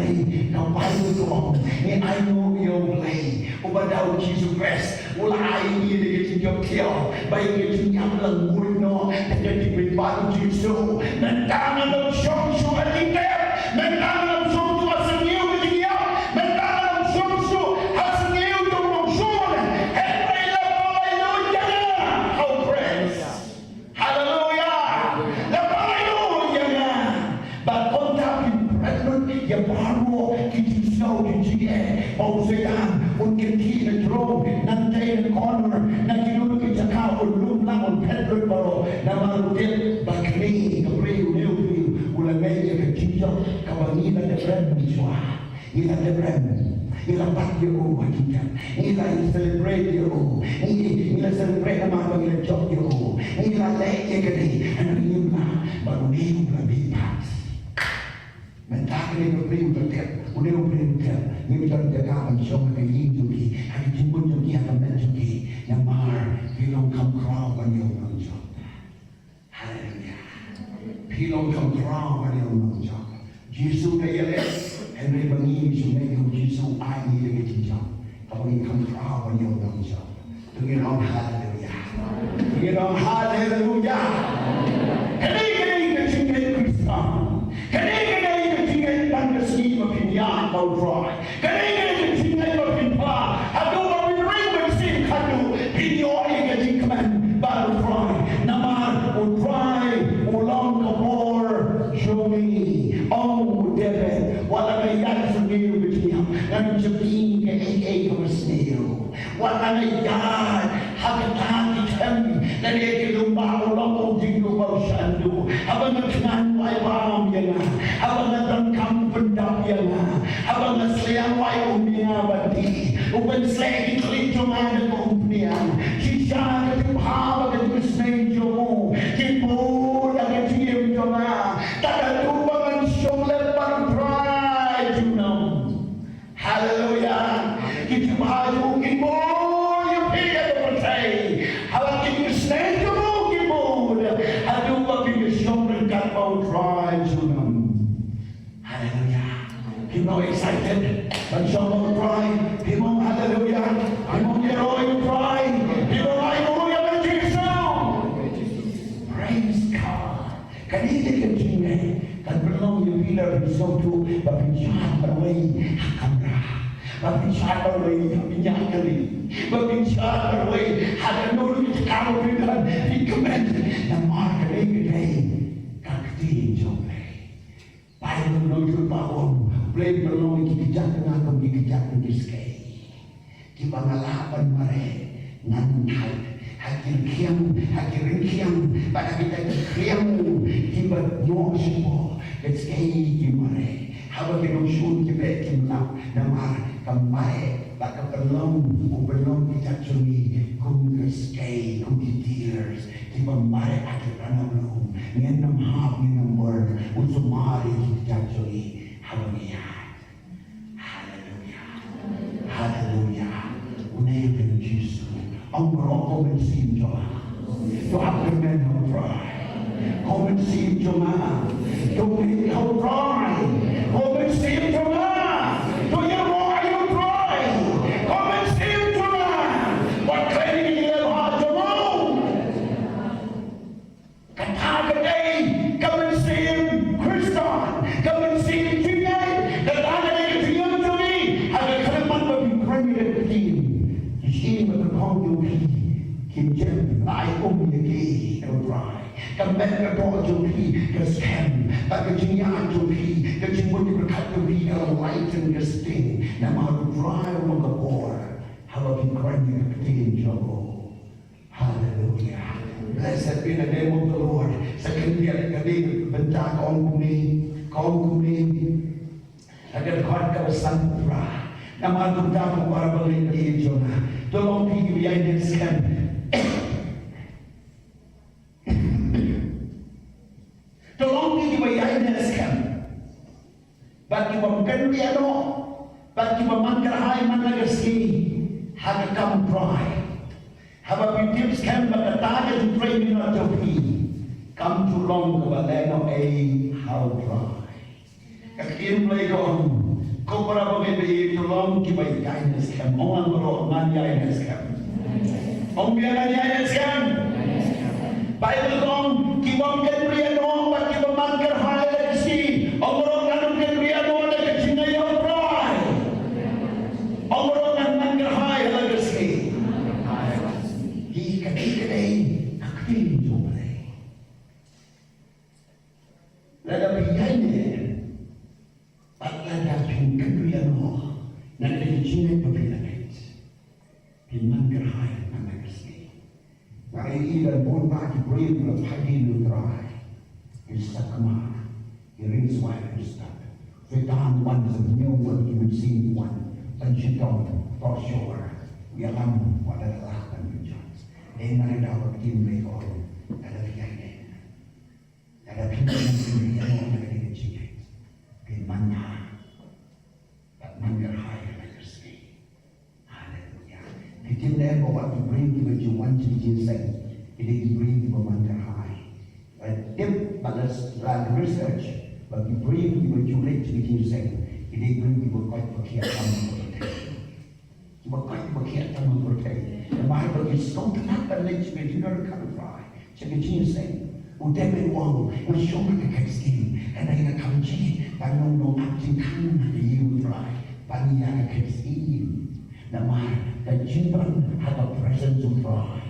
Bible ko, I know your play. Ubadaw Jesus Christ, wala ay hindi yung kiyo, bayi yung lang murno, at yung bago Jesus, nantangan ng siyong at item, nantangan ng siyong as a new video, nantangan ng siyong as a new promotion, and pray the hallelujah, oh friends, hallelujah, the hallelujah, but contact in present, yung bago, kitisaw, kitisaw, pausayan, unkinti na drone, nantay na corner, na kinulog sa kao, lumlang, unpedron baro, na marutil, bakri, kapri, uniw, ulang ngayon yung kitisaw, kabangilan na brand miswa, ilang na brand, ilang patyo o, ilang celebrate yo, ilang celebrate na mga pangilang chok yo, ilang lahat yung gani, ano yun na, maruniw na bipas. Mentakkan itu beri berkat, udah beri berkat. Ini kita jaga ansong kaki juga, hari timbun juga akan menjuki. Yang mar, pilong Khongrom yang menjok. Haleluya. Pilong Khongrom yang menjok. Yesus kaya les, Henry bangi sungai yang Yesus aini dengan jinjang. Kau ini Khongrom yang menjok. Dengan orang haleluya. Dengan orang haleluya. Kini kecintai Kristus. Kini the scheme of Pinyan about dry. Kanina tingnan mo pinpa. Ako ba rin with sin kanu pinyoy ka din kaman battle dry. Naman o dry o long kapor show me. Oh David, wala na yan sa niyo niya. Nang sabihin ka ay snail. Wala na yan. Hagatan item. Nalekilumba o lang o dino ba siyando. Habang nagkanan ay maam yan na. Habang nagkam pendap yang abang nasliang wai umbia bati uban slagi klito mana ko umbia kisah ke bhava ke kusne jo kipo la ke tiem jo na taka tubangan shole par pride you know hallelujah kitu bhaju kipo you piga to portray hawa kusne jo kipo adu ba ki shole kat par pride you know. Hallelujah. People excited. When someone cry, people hallelujah. berbicara menyakari, berbicara ada nurut kalau dengan dikemen dan marah kedai kakti jomle. Pai menuju bawang, boleh berloi dikejar dengan kami dikejar diskai. Di pengalaman mereka ngantai hakir kiam pada kita kiam di bernyo semua diskai di mereka. Haba kinusun kita kimna namar kamai baka belum kita cumi kumkeskai kumkitiers di pemare akhir anam ngenam hab number usumari kita cumi haleluya haleluya unai ben Jesus ông roko ben sim joa to have the men of pride come and see joa don't be how pride come and see joa to you are you pride come and see joa what claiming you have joa kata kedai come and see Christian come and see Julian dan ada yang diam tuli ada kalimat berbicara team di sini berkongsi kim jem ai lagi pride Kamen berdoa jumpi kesem, bagi jinyah jumpi, kejimut berkat jumpi kalau lighten kesting, nama drive mengepor, hawa bikranya ketingin jogo. Hallelujah. Blessed be the name of the Lord. Second dia kali bentak kaum kumi, agar kuat kebesaran pura. Nama bentak para beli di Jonah. Tolong pergi yang deskan. Tolong pergi yang deskan. Bagi pemkan dia no, bagi pemangkar hai mana geski, hanya kamu prai. Haba pintips kan berkata to pray me not to be. Come too long ke baleno how dry. Kakin play on. Kau berapa kali too long kita guidance kan. Orang berok man guidance kan. Orang biar guidance kan. Bible kong kita kan pria dong bagi kita mangker hal lagi. Orang kan pria dong lagi cinta yang dry. Orang kan mangker hal lagi. Kadai kakin jumlah. Lada biyane, lada pingkan biyano, nada dijinai pabinanit. Piman gerhai namakasni. Nari ilan bon baki brave la pagi nutrai. Isakama, iring swai ustad. Fitan one is a new one, you will see one. Panchitong, for sure. Yalam, wala lakan bijan. Nari dapat tim mereka ada pikiran, ada pikiran yang orang ada di sini. Bagaimana? Bagaimana hal yang terjadi? Haleluya. Kita ni bawa diberi kejuan cincin, ini diberi bagaimana hal. Tip balas dalam research, bagi diberi kejuan cincin, ini diberi berkat perkhidmatan berkat. Berkat perkhidmatan berkat. Mahal bagi stone kenapa lagi sebenarnya kalau fly. Jadi jenis saya, udah beruang, usyong mereka kesini, karena kita kamji, bangun nong cinkan ada you fly, banyak kesini. Nama dan cintan ada presence of fly.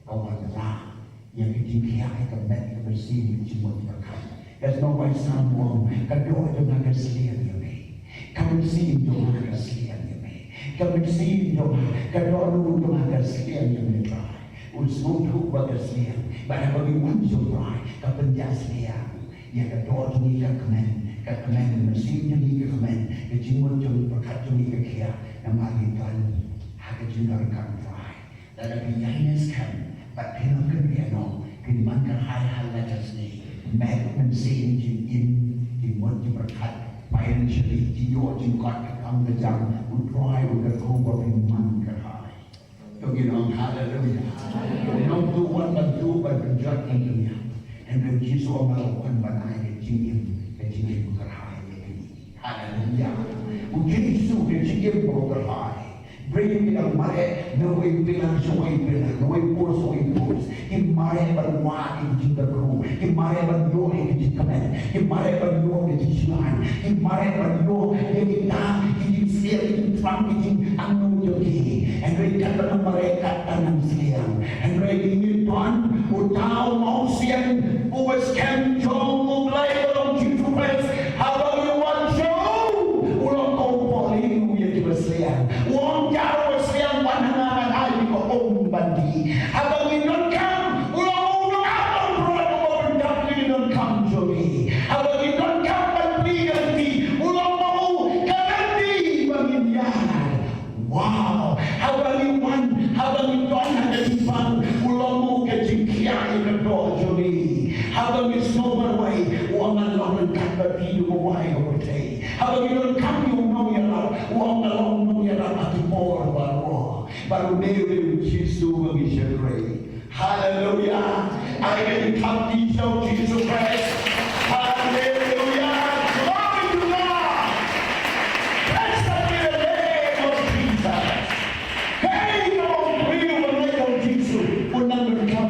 Kawan lah, yang kejadian kita met bersih cuma berkat. There's no way someone kedua itu nak keselian ini. Kamu sih itu nak keselian ini. Kami sih jom, kalau lu tu ada sekian yang mereka, usul tu bagai sekian, banyak bagi muncul right, kepenjat sekian, yang kedua tu ni kekemen, mesin ni kekemen, kejimut tu berkat tu ni kekia, nama kita hak jindarkan right, dan biayanya sekian, tapi nak kebiano, kemankan hal-hal lepas ni, mek mesin jimut tu berkat. Financially, jiwa jingkat kekam kejam, utrai udah kubur iman kerhai. Tugin hallelujah. Nong tuan bantu berjat dunia, dan berjisu melakukan banai kejingin kerhai ini. Hallelujah. Ujisu kejingin kerhai. Bring bilang mare, nawai bilang suai bilang, nawai pur suai pur. Himare berwah injing terkeru, himare berdoa injing kemen, himare berdoa injing silan, himare berdoa injing tam, injing sial, injing terang, injing Henry kata mereka tanam siang. Henry ingin Tuhan, utau mau siang, uwes kem jom mulai dalam Jesus Christ. Habang iwan show, ulang kau poli uya di siang. Uang jauh siang pandangan ay ko bandi. Habang inon kam, ulang ulang atong berat uang bendak inon kam jomi. Habang inon kam ganti, ulang mau ganti banginyan. Wow, habang iwan ada timbang, ulang mau kejingkian inon jomi. Habang isnoman way, uang along kata pidu way overtay. Habang inon kam yung noyara, uang along noyara ati por baru Mary Jesus bagi syukur. Hallelujah. I can come to show Jesus Christ. Hallelujah. Glory to God. Blessed be the name of Jesus. Hey, Lord, we will let go Jesus. Unang berkam,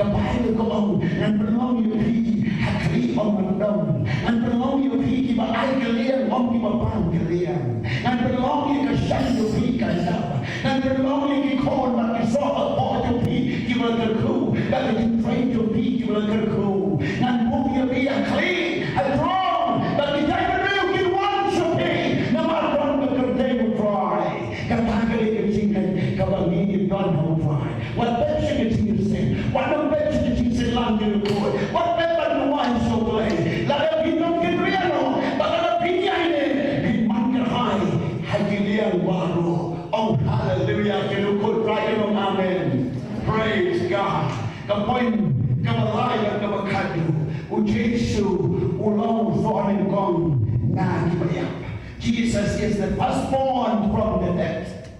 kabayo ko ang belong yung higi, hakri ang mandam. Ang belong yung higi ba ay kaliyan, ang di ba pang kaliyan. Ang belong yung kasyang yung higi kasama. And the lonely you call but you saw a part of me, you will get cool. But if you train your feet, you will get cool. And move your be a clean, a strong, but the time you get one should be. No matter what the day will try. Kapagali ka singin, kabangin you don't know why. What bet you get you sing? What no bet you get you sing long in the court? What bet but no one so play? Let them don't get real, but let them be behind it. In man high, hagilian waro. Oh, hallelujah. Can you put right in amen? Praise God. Kapoin, kamalaya, kamakadu. Ujesu, ulong thorn gong, na kibayap. Jesus is the firstborn from the dead.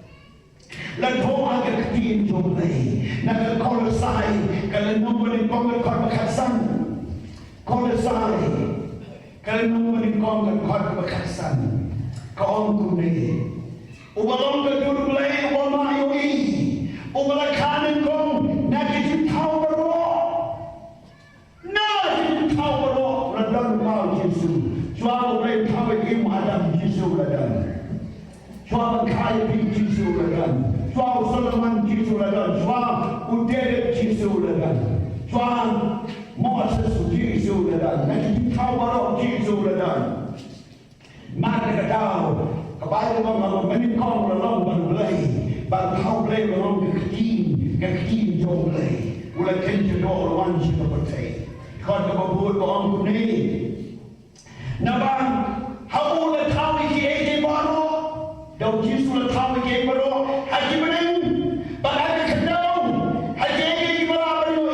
Lato agak katiin jumlay. Nagkakolosay, kalanungan kong nagkarbakasan. Kolosay, kalanungan kong nagkarbakasan. Kaong kunay. Ubalong ka dululay, umamayoi. Ubalakanin kong nakikitaw baro. Nakikitaw baro. Radang mau Yesu. Suara boleh kawin im Adam Yesu radang. Suara kaya pi Yesu radang. Suara Solomon Yesu radang. Suara Udere Yesu radang. Suara Moses Yesu radang. Nakikitaw baro Yesu radang. Maka kataw. Kabayo mga manikong lalong balulay, baghaw play lalong kakitin jong play. Ula kenyo do lawan siya kapatay. Kod kababud ko ang kunay. Nabang, hau la tawi ki eke baro, daw jisu la tawi ki eke baro, haji maning, baka kadaw, haji eke ki maraban mo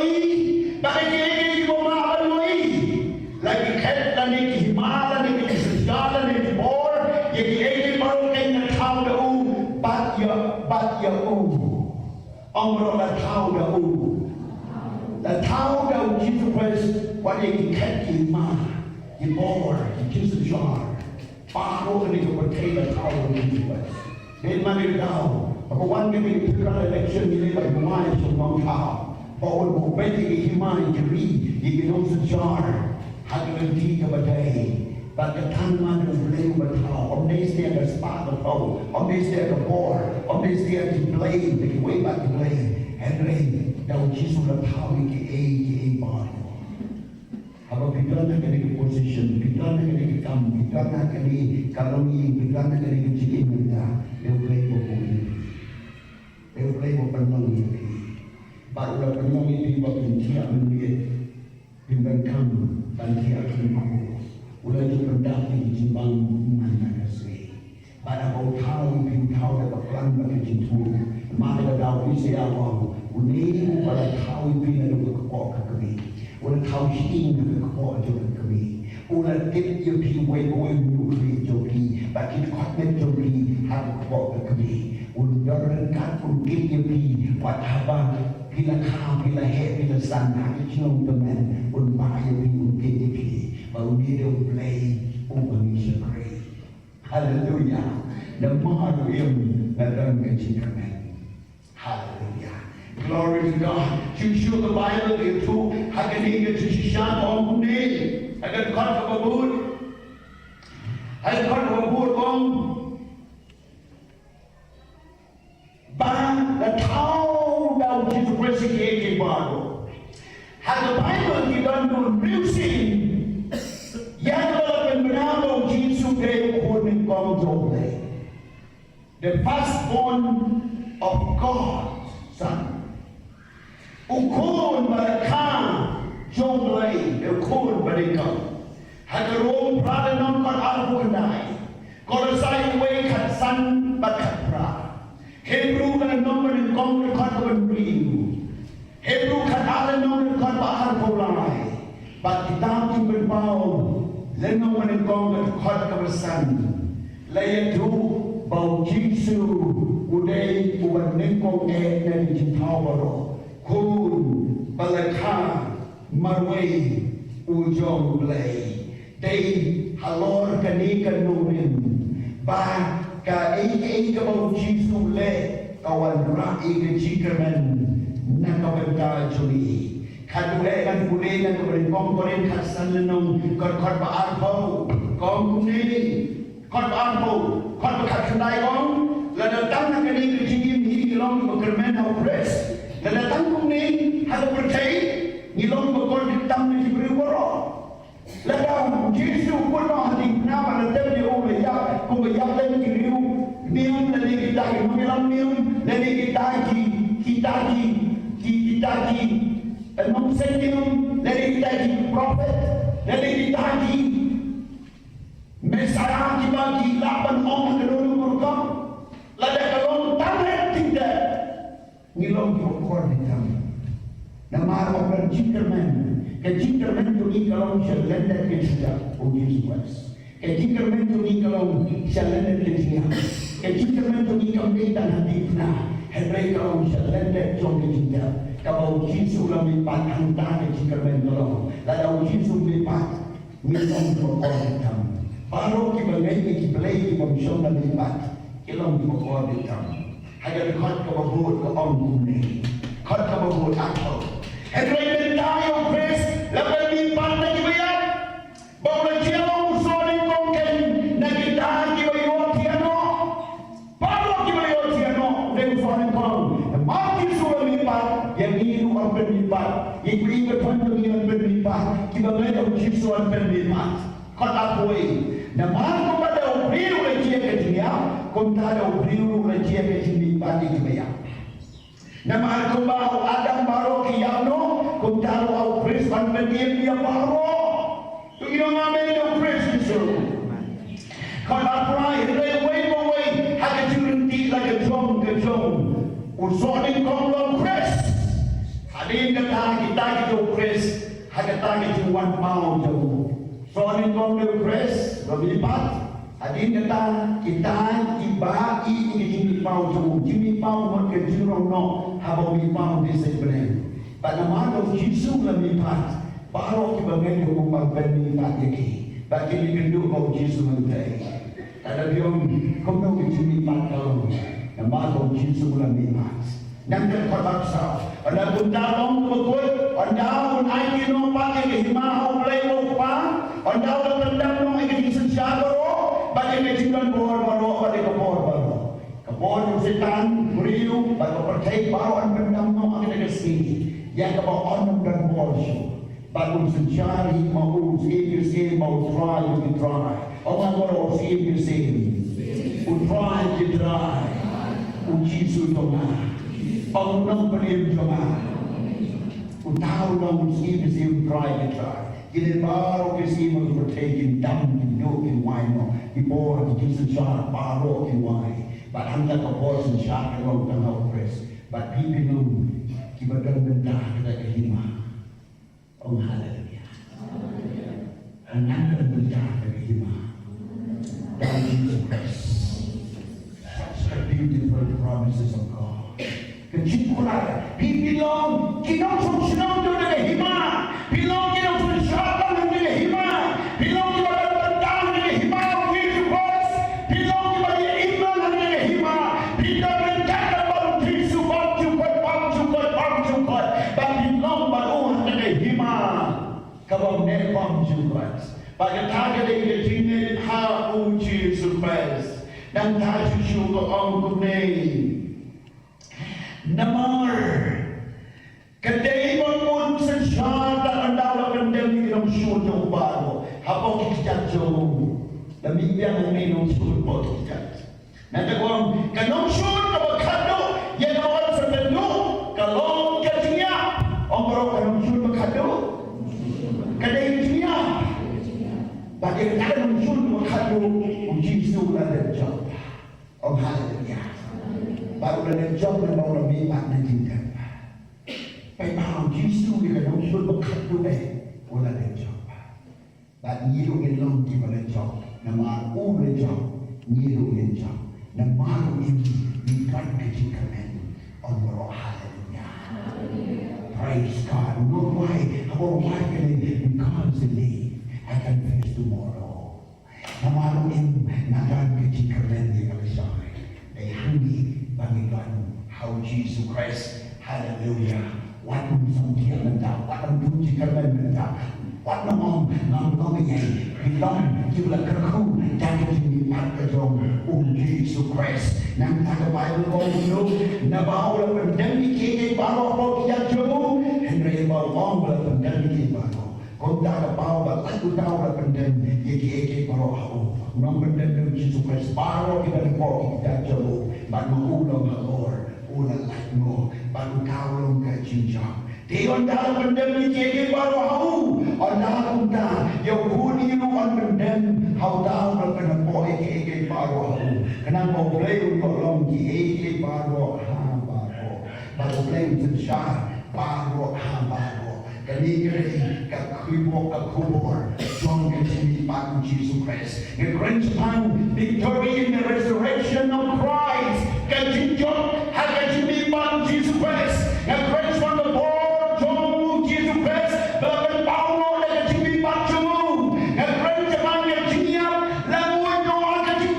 baka eke ki maraban mo lagi ket la ni ki himala ni ki sasala ni ki bor, yaki eke bat ya ông là thao là thao đầu Jesus Christ qua đây thì khách gì mà thì bor thì Jesus jar ba cô cái này có thể là thao đầu Jesus Christ nên mà đi đâu và có quan cái mình thực ra election như vậy mà mai trong vòng thao và một bên thì cái mai thì cái Jesus jar hạt cái gì cái vấn đề Pagkatan man ng blame ba tao, om days niya ka spa ka tao, om days niya ka bor, om days niya ka blame, the way back to blame, Henry, daw Jesus na tao ki baro. Habang bigla na kani position, bigla na kani kam, bigla na kani kalongi, bigla na kani chikin nila, they'll play mo po yun. They'll play mo panong yun. Baru na panong yun, iba pintiya ang liit, bimbang kam, pantiya ang ako. Ulah itu berdaki jimbang mana kasih. Pada kau tahu, kau tahu dapat pelan bagi cintu. Maka dapat isi awam. Udah pada tahu bina dapat kekok kekeri. Udah tahu sing dapat kekok juga kekeri. Udah tip joki way nukri joki. Bagi kotnet joki harus kekok kekeri. Udah rengkat udah joki. Wahaba bila kau bila he bila sana kecil teman. Udah bahaya udah joki. Baru dia play ubang syukri. Hallelujah. Dan mahu yang dalam kecintaan. Hallelujah. Glory to God. Cucu the Bible itu akan ingat sisian orang kundi. Akan kau kabur. Akan kau kabur orang. Bang ibado. Hal Bible kita nun music. Yang dalam benama Yesus Kristus kuning Khongrom. The firstborn of God's Son. Ukun barakah jonglai, ukun barakah. Hagarom prada non kon albu kendai. Kalau saya way kat san bakat pra. Hebrew kan nomor kon kon beriu. Hebrew kan ala nomor kon bahar polai. But kita pun berbau. Lenong menengkong kon kebesan. Layan tu bau Yesus udai uban nengkong dari jintau baru. Kun balakah marway ujong belai. Day halor kanikan nurin. Ba ka ka bau Yesus le kawan rai ke jikaman nakabenta juli. Kadulekan kulekan keberengkong koren kasan lenong kon baar bau kong kuning kon baar bau kon bekat kendai kong ladatang nak kini kejingin hiri kilong bekermen au pres ladatang kuning hal percaya ngilong bekor ditam ni diberi borok ladang Yesus pun hati nama ladatang dia oleh ya kong beyak dan kiriu mium lagi kita mengilang mium lagi kita Enam sentium dari kita di prophet, dari kita di Mesaya kita di 8 orang kedua berkam, lada kalau tangan tidak ngilong jokor di kami. Nama orang jinkerman tu ni kalau selenda kerja uji suas. Jinkerman tu ni kalau selenda kerja. Jinkerman tu ni kalau kita hati pernah. Hebrai kalau selenda jom kerja. Kalau Yesus lempat hantar ke jikaman tolong, lalu Yesus lempat ngilong berkor hitam. Baru kita lagi kita bersong lempat ngilong berkor hitam. Hanya dekat kebabut ke om kuning, dekat kebabut akal. Hebrai bentayo pres, lepas lempat lagi bayar. Bawa Shillong sorry kongken, nagi tahan kita yotiano. Baru kita yotiano, dengan sorry kong. Mati sudah lempat. Yang ini orang berlipat, yang berikan panjang yang berlipat, kita melihat Yesus berlipat. Kata koi, nama kepada obriu lagi ke dunia, konta ada obriu lagi ke dunia di dunia. Nama kembali Adam baru kiamno, konta ada opris panjang dia baru. Tu kita ngambil opris Yesus. Kata koi, way, hanya curenti lagi jom ke jom. Usonin Khongrom Chris. Hadin kata kita Chris, kata kita 1 pound jauh. Usonin Khongrom Chris, berlipat. Hadin kata kita tiba ini pound jauh. Jimmy pound mungkin Shillong no, habis pound di sebenarnya. Pada malam Yesus berlipat, baru kita mengenai umpam berlipat lagi. Bagi dikendu bau Yesus mentai. Ada biom, kau tahu Jimmy pound kalau. Nama Tuhan Yesus lempat. Nanti kotak sah. Ada buntalong betul. Ada pun aiki no pakai kehimau play lupa. Ada pun tendang no aiki sejabro. Bagi kejiran bor pada kebor baru. Kebor setan beriu. Bagi percaya baru an tendang no aiki kesini. Yang kebor on dan bor show. Bagi sencari mau sih mau try. Orang baru sih try. Uji sutoma, pengunang beriam joma, utahu nang usi try kita. Kita baru kesi mau bertaking dam in wine di bawah di sejarah baru in wine. But anda kapal sejarah orang tengah press. But people know kita dah benda kita kehima. Oh haleluya. Anda benda kita kehima. Dan Jesus Christ. Beautiful promises of God. Kecukuran, bilang kita senang tu dengan hima, bilang kita senang dengan hima, bilang kita bertang dengan hima, Jesus Christ, bilang kita beriman dengan hima, kita berkata baru Yesus bangcukat, bagi bilang baru dengan hima, kalau nepam Jesus, bagi taga dengan jenis hau Jesus Christ. Dan tahu syukur orang kuning. Namar. Kedai Apa kita jauh demi yang minum suruh kita. Nanti orang kanong suruh kalau kado yang orang sepenuh kalau kerjanya orang kanong suruh kado kerjanya bagi kanong suruh kado uji suruh ada job. Oh haleluya. Baru ada job dan baru lebih makna cinta. Memang Yesus dia kanong suruh kado wala ada job. But you can long give a job. Nama all the job. You can job. Nama you can command on your hallelujah. Praise God. No why? Our why can I constantly I can face tomorrow. Nama you nagan command the other side. They hungry bangilan how Jesus Christ. Hallelujah. What ang sangkian menda, what ang bunyi kerana menda, what namang yang bilang jumlah kerku jangan dimat kejong Jesus Christ. Nang tak Bible kau dulu, nabawa pendemi kini baru kau tidak jauh, Henry bawa orang pendemi kini baru. Kau tak bawa lagu tahu pendemi kini baru kau. Nang pendemi Jesus Christ baru kita kau tidak jauh, baru ulang halor. Ulang mo baru kau ke cinta. Tiada dalam pendem ini baru hau. Anda kunta yang kuni ruan pendem hau tahu berkena poe ke baru hau. Kenapa boleh tolong ke baru ha baru. Baru boleh sesyar baru ha baru. Kali-kali kubur John continue by Jesus Christ. The great time victory in the resurrection of Christ. Kali John continue by Jesus Christ. The great from the Lord John Jesus Christ. Bahkan Paulo continue by John. The great time continue lalu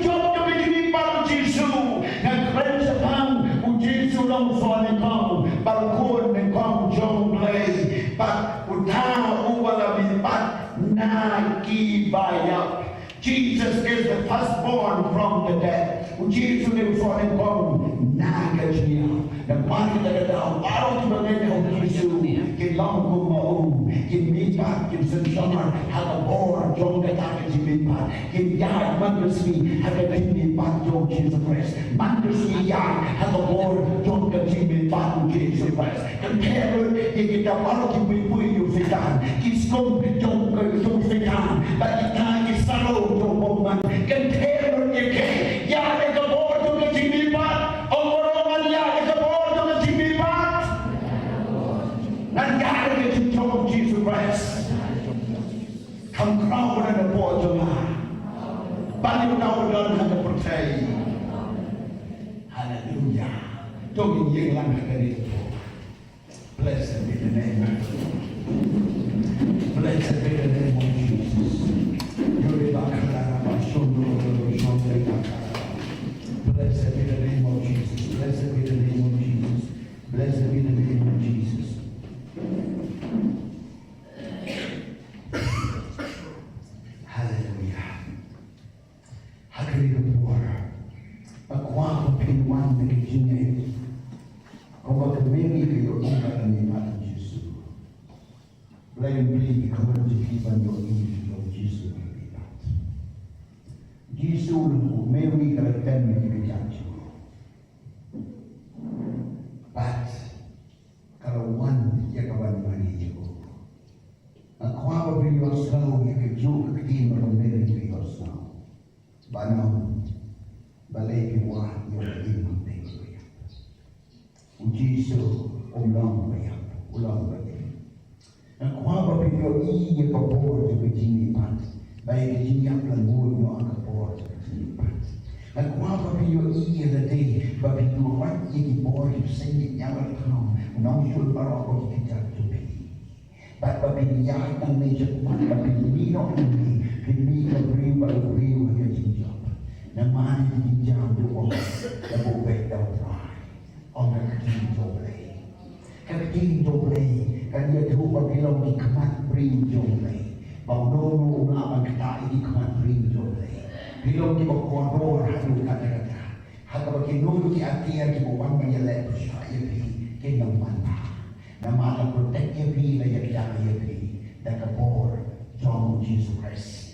John continue by Jesus. The great time Jesus langsung kau balkon kau John play. But utah wala bipat naki bayak. Jesus is the firstborn from the dead. Jesus is for him kong nagajnya. Dan mari kita kata baru sebenarnya Jesus kilang kumau kimipat kimsensama hal bor jong kata kimipat kimyat mandusmi hal kimipat jong Jesus Christ mandusmi ya hal bor jong kimipat Jesus Christ. Compare kita baru kimipuy yung setan kiskom jong setan bagi kita kisalo jong boman compare yake ya hal bor jong kimipat orang ya hal bor jong kimipat nanti of Jesus Christ. Khongrom dan buat jemaah. Balik tahu dan hanya percaya. Haleluya. Tunggu yang langkah dari itu. Blessed be the name of Blessed be the name of Jesus. Yuri bakara basundo shonde bakara. Blessed be the name of Jesus. Blessed be the name of Jesus. Blessed be the name of Jesus. Hallelujah. Hadirin puara, aku pinwan dari sini. Kau berkemiri ke orang yang mati Yesus. Lain beli kau berjiban yang ini yang Yesus berlipat. Yesus meri kerana mereka jatuh. But kalau one yang kawan mari itu. Aku apa beri wasau yang kejuk ketim bermeri beri wasau. Banam balik wah yang imam beri. Uji so ulang beri, ulang beri. Aku apa beri yang kapor juga jini pat. Baik jini yang pelanggur yang kapor juga jini pat. Aku apa beri yang tadi beri yang kapor yang sendiri yang berkau. Nang sul parok kita tupi. Bapak pinjam yang meja kuat, bapak pinjam ini, pinjam beri baru beri wajah pinjam. Nama ini pinjam doa, dapat betul try. Orang kecil doble, kecil doble, kan dia tu bagilau di kemat beri doble. Bau dono ulama kita ini kemat beri doble. Bilau di bawah koridor hadu kata-kata, hadu bagi nulu di akhir di bawah menjelek percaya pi, kenal mana. Nama Allah protect every layak yang every that the poor John Jesus Christ.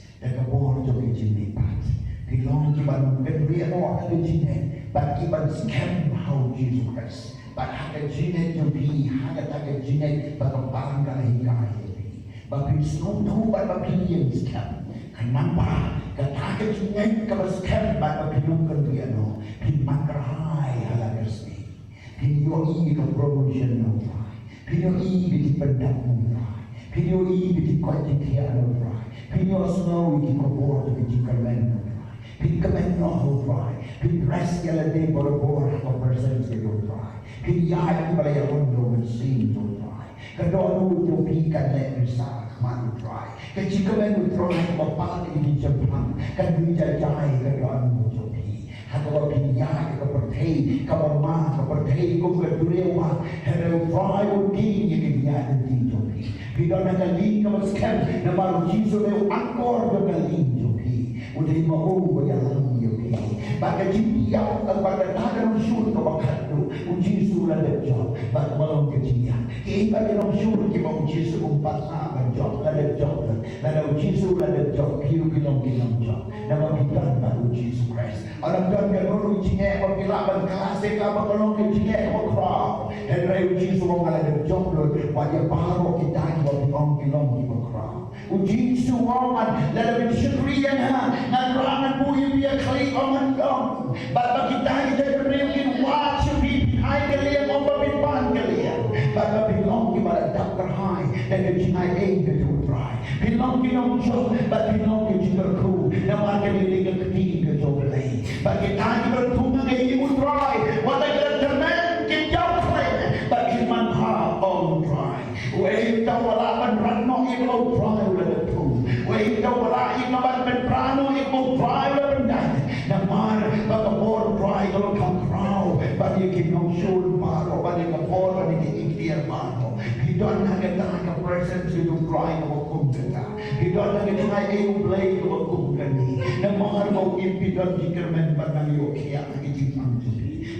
Pilong kiban kenriano ada jine, but kiban scam how Jesus Christ. But haga jine to be, haga taga jine, but a bangga hikai. But we slow to but a pillion scam. Kenapa? Kataga jine kabas scam, but a pilong kenriano. Pin makrahai halagasni. Pin yo i ka promotion no fry. Pin yo i biti pendak no fry. Pin yo i biti kuantitia no fry. Pin yo snow i ki kopor biti kalmen no fry. Pin kamen no ho fry. Pin rest yala day for a board of persons ke no fry. Pin yai pala ya rondo men sin no fry. Kadonu jo pi kan le bisa man fry. Ke chikamen no fry ko pa ki Japan. Kan wi jai kadonu jo pi. Hakawa pin yai ka perthei ka ma ka perthei ko ka durewa. Hello fry o king ye ki ya di jo pi. Pi don na li ka mas kem na maru jiso le angkor ka li jo pi. Udah mau yang yogi, bagai jiwa pada tangan usul kebakatu, uji surat job, bag malam kejia. Kita dalam usul kita uji seumpat sama job, ada job, ada uji surat job, hiu kilom job. Nama kita adalah uji surat. Orang kan yang baru ujinya, pemilaban kelas, kalau kalau ujinya kalau kerap, henry uji surat ada job loh, wajah baru kita yang kilom kerap. Uji surat, lalu bersyukrian Nagrangan po yung biya kali oman kong. Ba't kita hindi rin watch yung ay kaliyan o papipan kaliyan. Ba't bilong yung maladap karhay na nagsinay ay try. Bilong yung job, ba't bilong yung jibarku na magkalilig ang kating ka job lay. Ba't kita hindi bertungan ay yung try. What ay kataman kinyaw friend. Ba't kiman ha on try. Uwe ito wala man rano ikaw try wala na po. Uwe ito wala ikaw man prano try Namar bagapor try kalau kang crow bagi kinong show maro bagi kapor bagi ikhtiar maro hidon hagatan ka presence yung try ko kumta hidon hagatan ay yung play ko kumta ni namar mo impidon dikermen batang yo kya itipang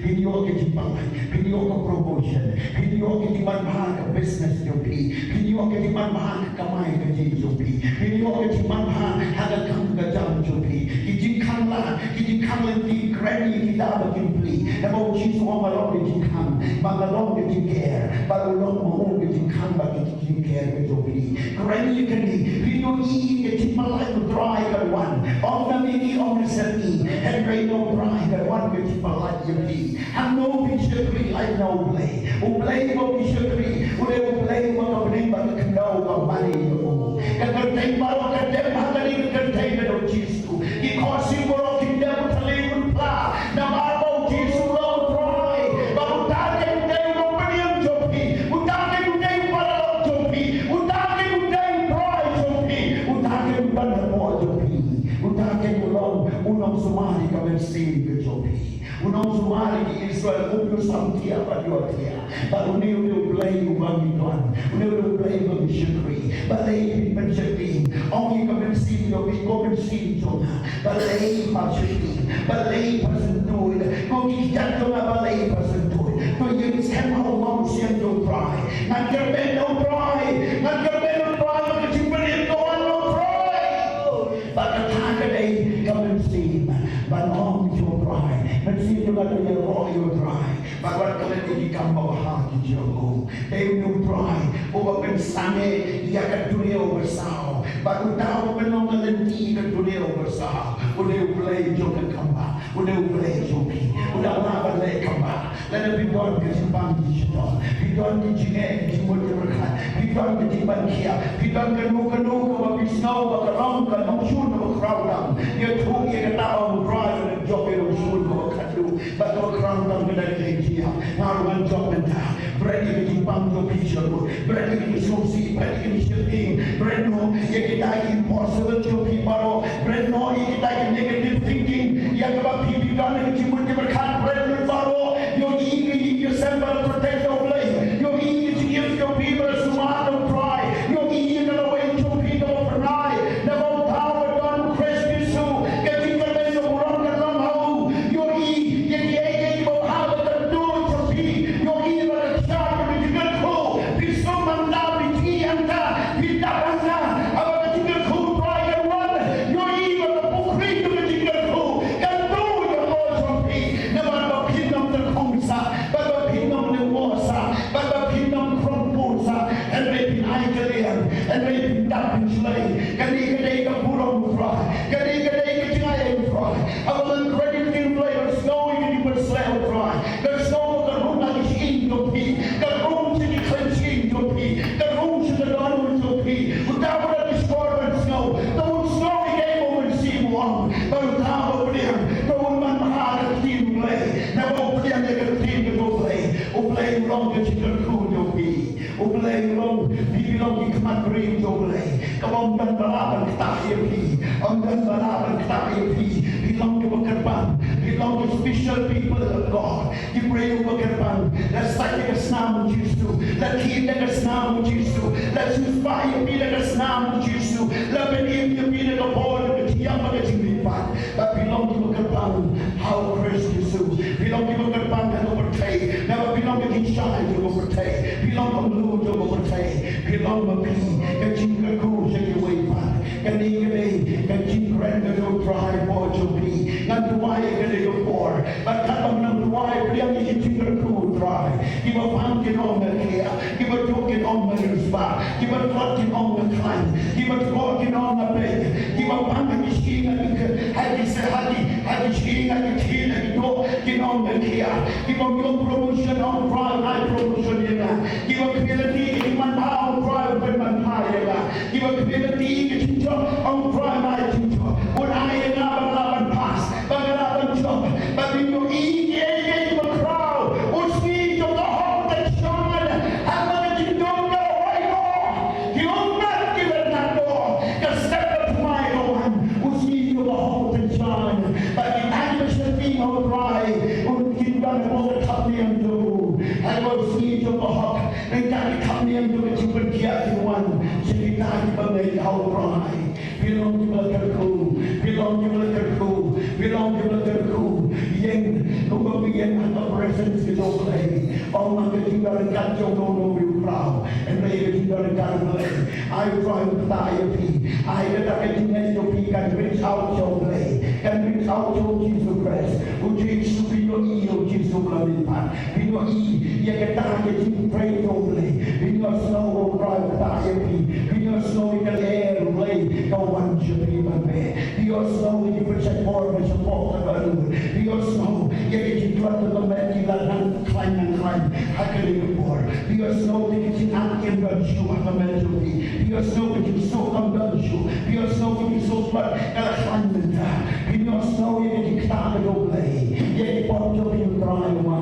video ke Jepang, video ke promotion, video ke dimana ke business jopi, video ke dimana kamai ke jopi, video ke dimana ada kang gajang jopi, kijikanglah di granny kita bakin pli, namo jisu amalong ke jikang, magalong ke jikare, balong mo ke jikang bakin jikare ke jopi, granny ke di video ini ke jimalai ke dry ke one, on the mini on the semi, and no dry ke one ke jimalai jopi. Ang no bishopry ay no play. Play mo bishopry. Play mo ka ba kanaw ka mali mo. Kagantay mo ka dem hatali kagantay na do Jesu. Ikosi mo ro kindem talimon pla. Na marmo Jesu lo try. Bagutake day mo paniam jopi. Utake day para jopi. Utake day try jopi. Utake ban mo jopi. Utake mo long unang sumali ka mensin ka jopi. Unang sumali di Israel umyo samtia padyotia. Baru ni play ubangi Tuhan. Play ubangi syukri. Balay pensyukri. Ongi kemensin yopi kemensin Tuhan. Balay pasyukri. Balay pasentuin. Ongi jatuh na balay pasentuin. Kau yang sama Allah siang do try. Nagkerben do try. Nagkerben do try. Kecimpelin Tuhan do try. Pagkatagay kemensin. Banong do try. Mensin juga dia roh you try. Bawat kalian di kampung hati Joko. They you try. Uba pensane dia ke dunia bersau. Baru tahu menong lenti ke dunia bersau. Udah play Joko kamba. Udah play Joki. Udah apa play kamba. Lalu bidon ke Jepang di situ. Bidon di Jine di Timur Berkat. Bidon ke Jepang kia. Bidon ke Nuka ke Snow ke Rongka Nongshun ke Khongrom. Dia tuh dia ketahu drive dan Joki Nongshun ke Kadu. Baru Khongrom ke dari dia. Naruhan Joki dah. Berani ke Jepang Joki siapa. Berani ke Susi. Berani ke Shillong. Berani yang kita impossible Joki baru. Berani yang kita negative thinking. Yang kita bidon ke Timur Berkat. Berani baru. Yung ingin yourself protect your place. Yung ingin to give your people a smart and try. Yung ingin na way to people for night. Na mo tao don Christ Jesus. Kasi ka na yung urang ka lang hau. Yung ingin mo how to do to be. Yung ingin mo na siya kung hindi ka ko. Piso man na bitiyan ka. Bitapan na. Ang mga tinggal ko try and run. Yung ingin mo na pukri kung hindi ka ko. Kani ka purong fry. Kani ka jingay fry. Ang credit team players know you can sell fry. There's no the room that is in your pee. The room to the cleansing your pee. The room to the donors your pee. Without the disturbance snow. Don't snow game over see one. But now over there, don't man hard team play. Now over there they can team to go play. O play wrong that you can cool your pee. O play wrong. Bilang di kemat beri jolai, kawan dan balapan kita iri, dan balapan kita iri. Bilang di berkerbang, bilang di special people of God. Di beri berkerbang, let's start dengan nama Yesus, let's keep dengan nama Yesus, let's inspire bila dengan nama Yesus, let's believe bila dengan Paul yang menjadikan. Tapi bilang di berkerbang, how praise Yesus. Bilang di berkerbang dan overtake, never bilang di shine to overtake, bilang di blue to overtake. Bilang mapi, kajing kaku sa kiwaypan, kani kajing render to drive or to be, ngan duway kani yung por, but katong ng duway, priyang kajing kaku drive, iba pangkin on the kia, iba jokin on the rusba, iba tlotin on the climb, iba tlotin on the bed, iba pangkin ishinga, hadi ishinga, itina, ito, kinon the kia, iba yung promotion on drive, high promotion yun, iba community, iman tao, drive with my fire. Give a community teacher on drive teacher. When I am not pass, but in your eating a crowd, or speak of the hope that shone, and let you don't go right on. You will not give it that door. Just step up to my one, who speak of the hope that shine. But the animation being on drive, who keep on the top of the do. I will speak of the hope, and that come in to it. One, jadi tadi bagi kau ramai, bilang juga terku, bilang juga terku, bilang juga terku, yang kemudian ada presence di dalam orang yang tinggal dekat jauh dari kau, and mereka tinggal dekat mereka. I try to die pi, I dekat tinggal di pi kan reach out jauh lagi, kan reach out jauh Jesus Christ, uji superior iyo Jesus melipar, bilo yang kita jadi pray jauh lagi, bilo snow drive die pi, bilo snow ikan air lagi, kawan jadi mana, bilo snow ini percaya orang support baru, bilo snow yang kita jual dalam medilan climb, akan dikubur, bilo snow yang kita angkat dan show akan menjadi, bilo snow yang kita sokam dan show, bilo snow yang kita sokam kalau climb dah, bilo snow yang kita angkat lagi, yang kita yang drama,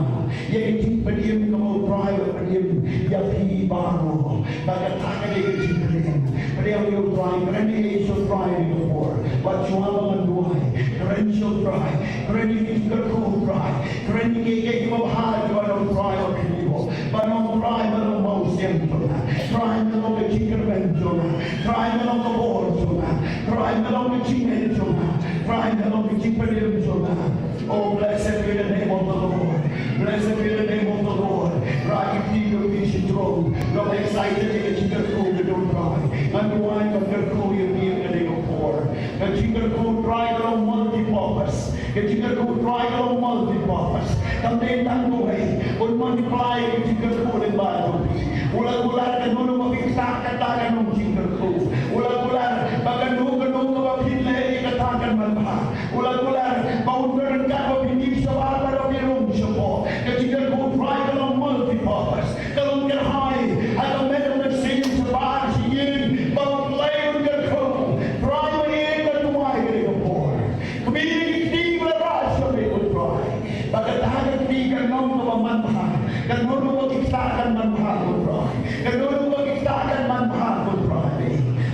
yang kita beriam kalau drive beriam, yang pi baru, bagai tangan yang kita beriam yang drive, kerana itu drive before, bacaan menduai, kerana itu drive, kerana itu kerku drive, kerana kita bahar kalau drive beriam, banyak drive dalam mau sempurna, drive dalam kecintaan benjona, drive dalam kebor jona, drive dalam kecintaan jona, drive dalam kecintaan jona. Oh, blessed be the name of the Lord. Blessed be the name of the Lord. Right in your vision throne. You're excited to get your food to don't cry. And the wine of your food you'll be in the name of poor. That you can go dry on multi-purpose. That you can go dry on multi-purpose. Come then and away. Will multiply if you can go in battle. Ulat-ulat kan dulu mabigsak-katakan ng jingle ko. Ulat-ulat pagkanu-kanu kapapinlay katakan malpa. Ulat-ulat maundaran ka mabindi sa wala na pirong siya po. Kasi ka go try ka ng multi-purpose. Kalong kerhay at ang meron na sin sa bahan si yin. Pag-play ng kerko. Try mo yin at tumahay ka rin po. Kumilig di mo na rasyo may try. Pagkatahan di ka nang nawamantahan. Ganun mo iktakan mantahan mo try. Ganun mo iktakan mantahan mo try.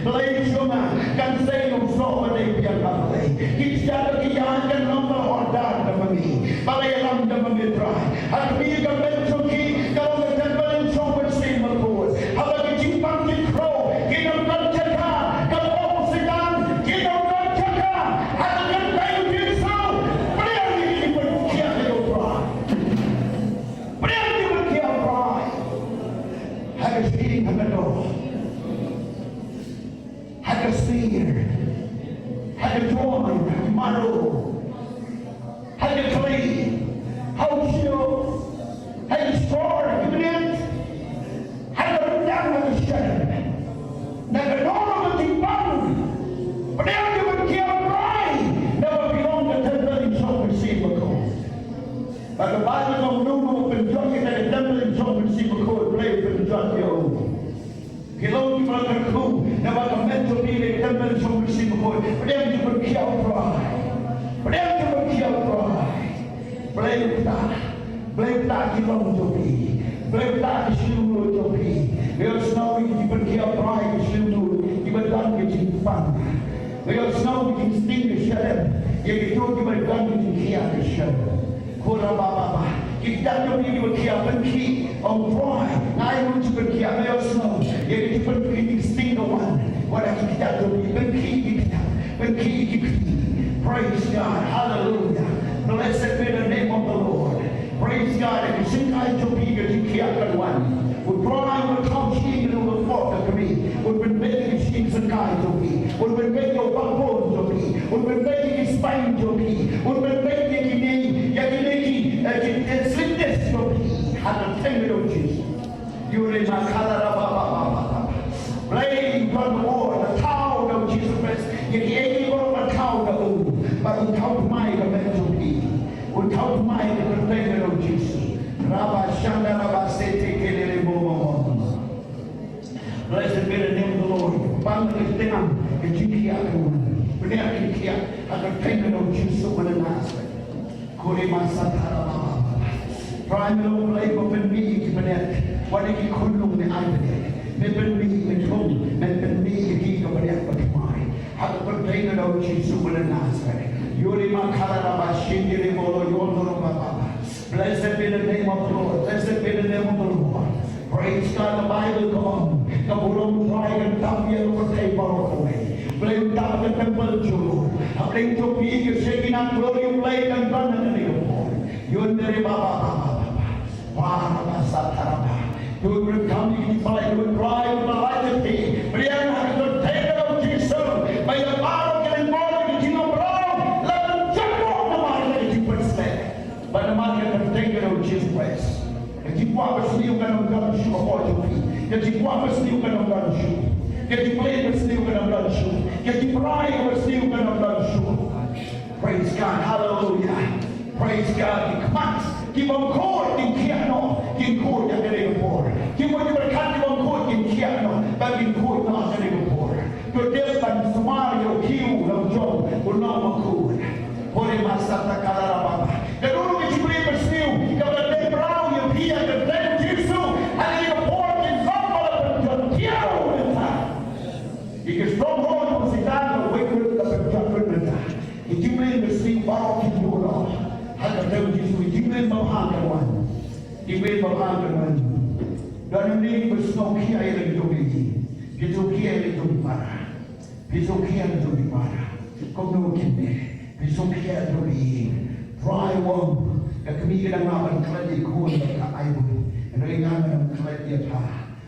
Play siya na. Kansay yung sopa na ipiyang kaplay. Kitsa na kiyahan ka nang mahordaan na mami. Palayalang na mami try. At hindi ka bensyo ki. Kalau nagtagbalin siya with same accord. Habang ijimpang kitro. Ginamdan siya ka. Kalau sitan. Ginamdan siya ka. At hanggang tayo kinso. Palayalang hindi mo kiya kayo try. Palayalang hindi mo kiya try. Hagas hindi ka na to. Hagas fear. Hagas joy. Maro. Hagas clean. How sure. Hagas strong. Imminent. Hagas down on the shed. Naganono ng timbang. na makamento pili temple sa Kristi mo. Padayang di berkiaw pray. Padayang di berkiaw pray. Blame ta kilong jopi. Blame ta Shillong jopi. Ngayon snow di berkiaw pray Shillong di berdan ke jimpan. Ngayon snow di sting ke shalem. Yang itu di berdan ke jimkia ke shalem. Kura baba. Kita jopi di berkiaw benki on pray. Ngai mun di berkiaw ngayon snow. Yang itu benki sting ke one. Wala kita jopi benki kita. Benki kita. Praise God. Hallelujah. Blessed be the name of the Lord. Praise God. And sing I to be the Kiakan one. We cry with come she in the fork of me. We've been making sheets and guys to be. We've been making your backbone to be. We've been making his spine to be. We've been making sleepness to be. And the tender of Jesus. You are my color. Blame from the Lord, the town of Jesus Christ. Yet he ain't even a town of old. But without my mental be, without my container of Jesus. Rabba Shanda Rabba Sete Kelele Bomo. Blessed be the name of the Lord. Bangladesh Dinam, the Jikia, Beneakia, a container of Jesus when an aspect. Kurima Satara. Prime Lord Lake of me, Benet, what if you couldn't know the Ibenet? Never be at home, never be a geek of an but mine. Have a container of Jesus when an aspect. Blessed be the name of the Lord. Blessed be the name of the Lord. Praise God. The Bible gone. The Khongrom tribe and Tapia will take far away. Blame down the temple Jew. A blame to be your shaking up glory blade and gun and the name. You and the Baba. You will come in fight. You will cry with the light of day. But you have to take it of Jesus by the power of the Lord. But the man can take it of Jesus Christ. If you want to see you can have shoe about your feet. If you want to see you can have shoe. If you play with you can have shoe. If you cry with you can have shoe. Praise God. Hallelujah. Praise God. Come on. Give them court in Kiano. Give court at the name of war. Give what you were can't give them court in Kiano. But in court not the name of war. Your death and Somalia, Kiu, of John, will not be good. Holy Master Kalarababa. The Lord which you believe is new, you have the brown, you hear the dead Jesus, and you pour in some of the Tiao in time. You can stronghold was in time, wait for the judgment. If you believe is new, borrow to you, Lord. How to tell Jesus, if you believe of hunger one, you believe of hunger one. Don't believe with no care in the domain. It's okay to be para. It's okay to be para. Come no kidney. Pisokya duri, dry one, the comedian and cleddy cool like I would, and Regan and cleddy pa,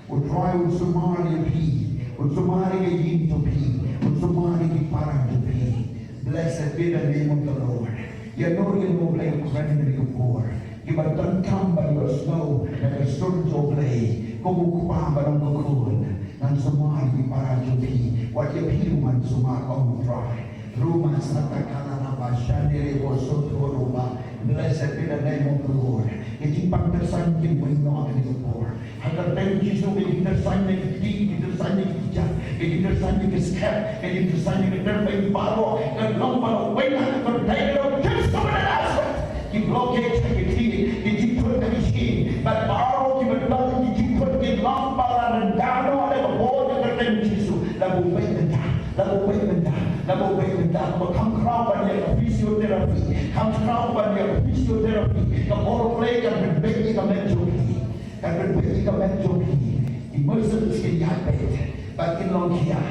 would dry with Somali pea, with Somali yin to pea, with Somali para to pea. Blessed be the name of the Lord. You know you know like credit of poor. You have done come by your snow, and a storm to play, go by on the cool, and Somali para to pea, what you pea one Somali on dry. Ruma Satakana Bashandere was so Toruba. Blessed be the name of the Lord. It's Pakistan can bring not any poor. Had the time Jesus will be the sign of deed, the sign of Jah, the sign of his cap, and the sign of the turn borrow, and long for way for the title of just so an aspect. He blockades the key, he put the machine, but borrow he would not, he put the long bar and down on the wall of the time Jesus. That will wait the time, that will wait the time. Come crowd by your physiotherapy. Come crowd by your physiotherapy. The whole play can be making a mental key. Can be making a mental key. Immersion is in your bed. But in long here.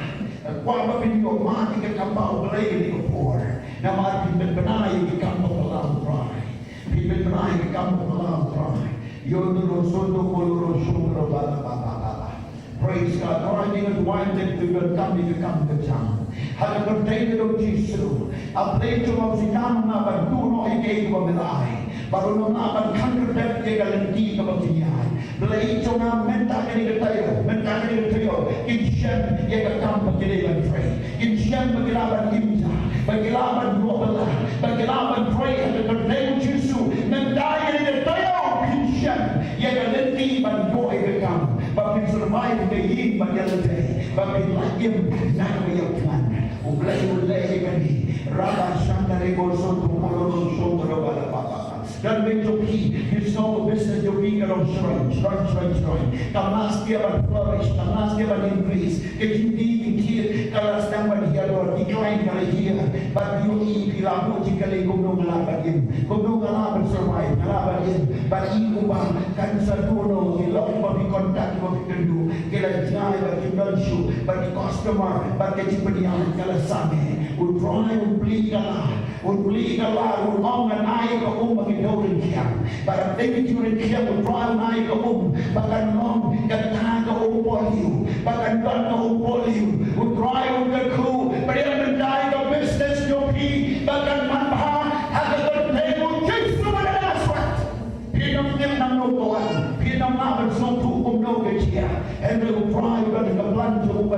The quality of your mind can come out play in your poor. Now my people benign become of the loud cry. People benign become of the loud cry. Yodo Sondo Koloro Shungro Baba. Praise God. Driving and winding to your tummy to come to town. Had a container of Jesus. A plate of Zidana, but do not engage of the eye. But on a country that they are indeed of the eye. Plate on a mentality tail. In Shem, yet a company and pray. In Shem, Magilaban Imza, Magilaban Nobela, Magilaban pray, and the container of Jesus. Mentality in the tail. In Shem, yet a little but joy to come. But we survive the yin by the other day. Babilagim nakayapan. Ulay kani. Rabba Shantarego Soto Polo Soto Balapapa. Dan menjoki, hisno business joki kalau shrine. Tamas dia flourish, tamas dia increase. Kejindi kikir kalau sedang berhiar decline kalau hiar. But you pilamu jika le gumno ngalabatin, gumno ngalaban survive, ngalabatin. But ibu bang kan saduno ilong bagi kontak bagi kendu, kela jai bagi danshu, bagi customer, bagi cipadian kalau same. Udroy beli kalah, umangan ay ka bagi daurin kiam. Para David yurin kiam udroy ay ka bagan long kata ka poliu, bagan don ka poliu, udroy ka berian mendai ka business joki, bagan manpa, hagagat temu Yesu manaswat. Pinam nim nang notuan, pinam laban sotu no kecil, and the udroy ka nagablan to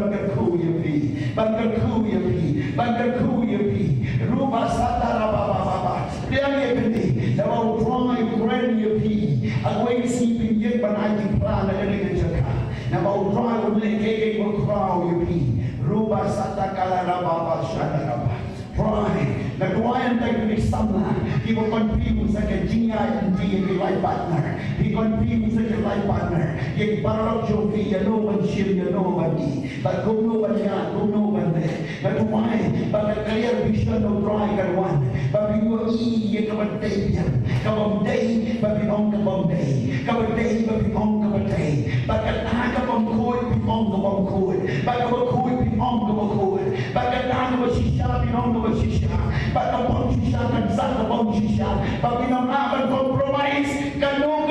Bangkaku yapi, Ruba Satara Baba, Liang Yapi, the old drawing grand yapi, away sleeping yet but I can plan a little jaka. Now I'll try to make a crowd yapi, Ruba Satakala Baba Shadaraba. Try, the Guayan technique summer, he will confuse like a GI and D life partner. He confused like a life partner. He barrel jockey, you know one shield, you know nobody. But go nobody out, go nobody. But why? But a clear vision of drawing at one. But we will eat, you come a day, come on day, but we on come on day. Come a day, but we on come a day. But a tag of on court, we on come on court. But a court, we on come on court. But a tag of a shisha, we on come a shisha. But a bomb shisha, and sat a bomb shisha. But we don't have a compromise. Kanu,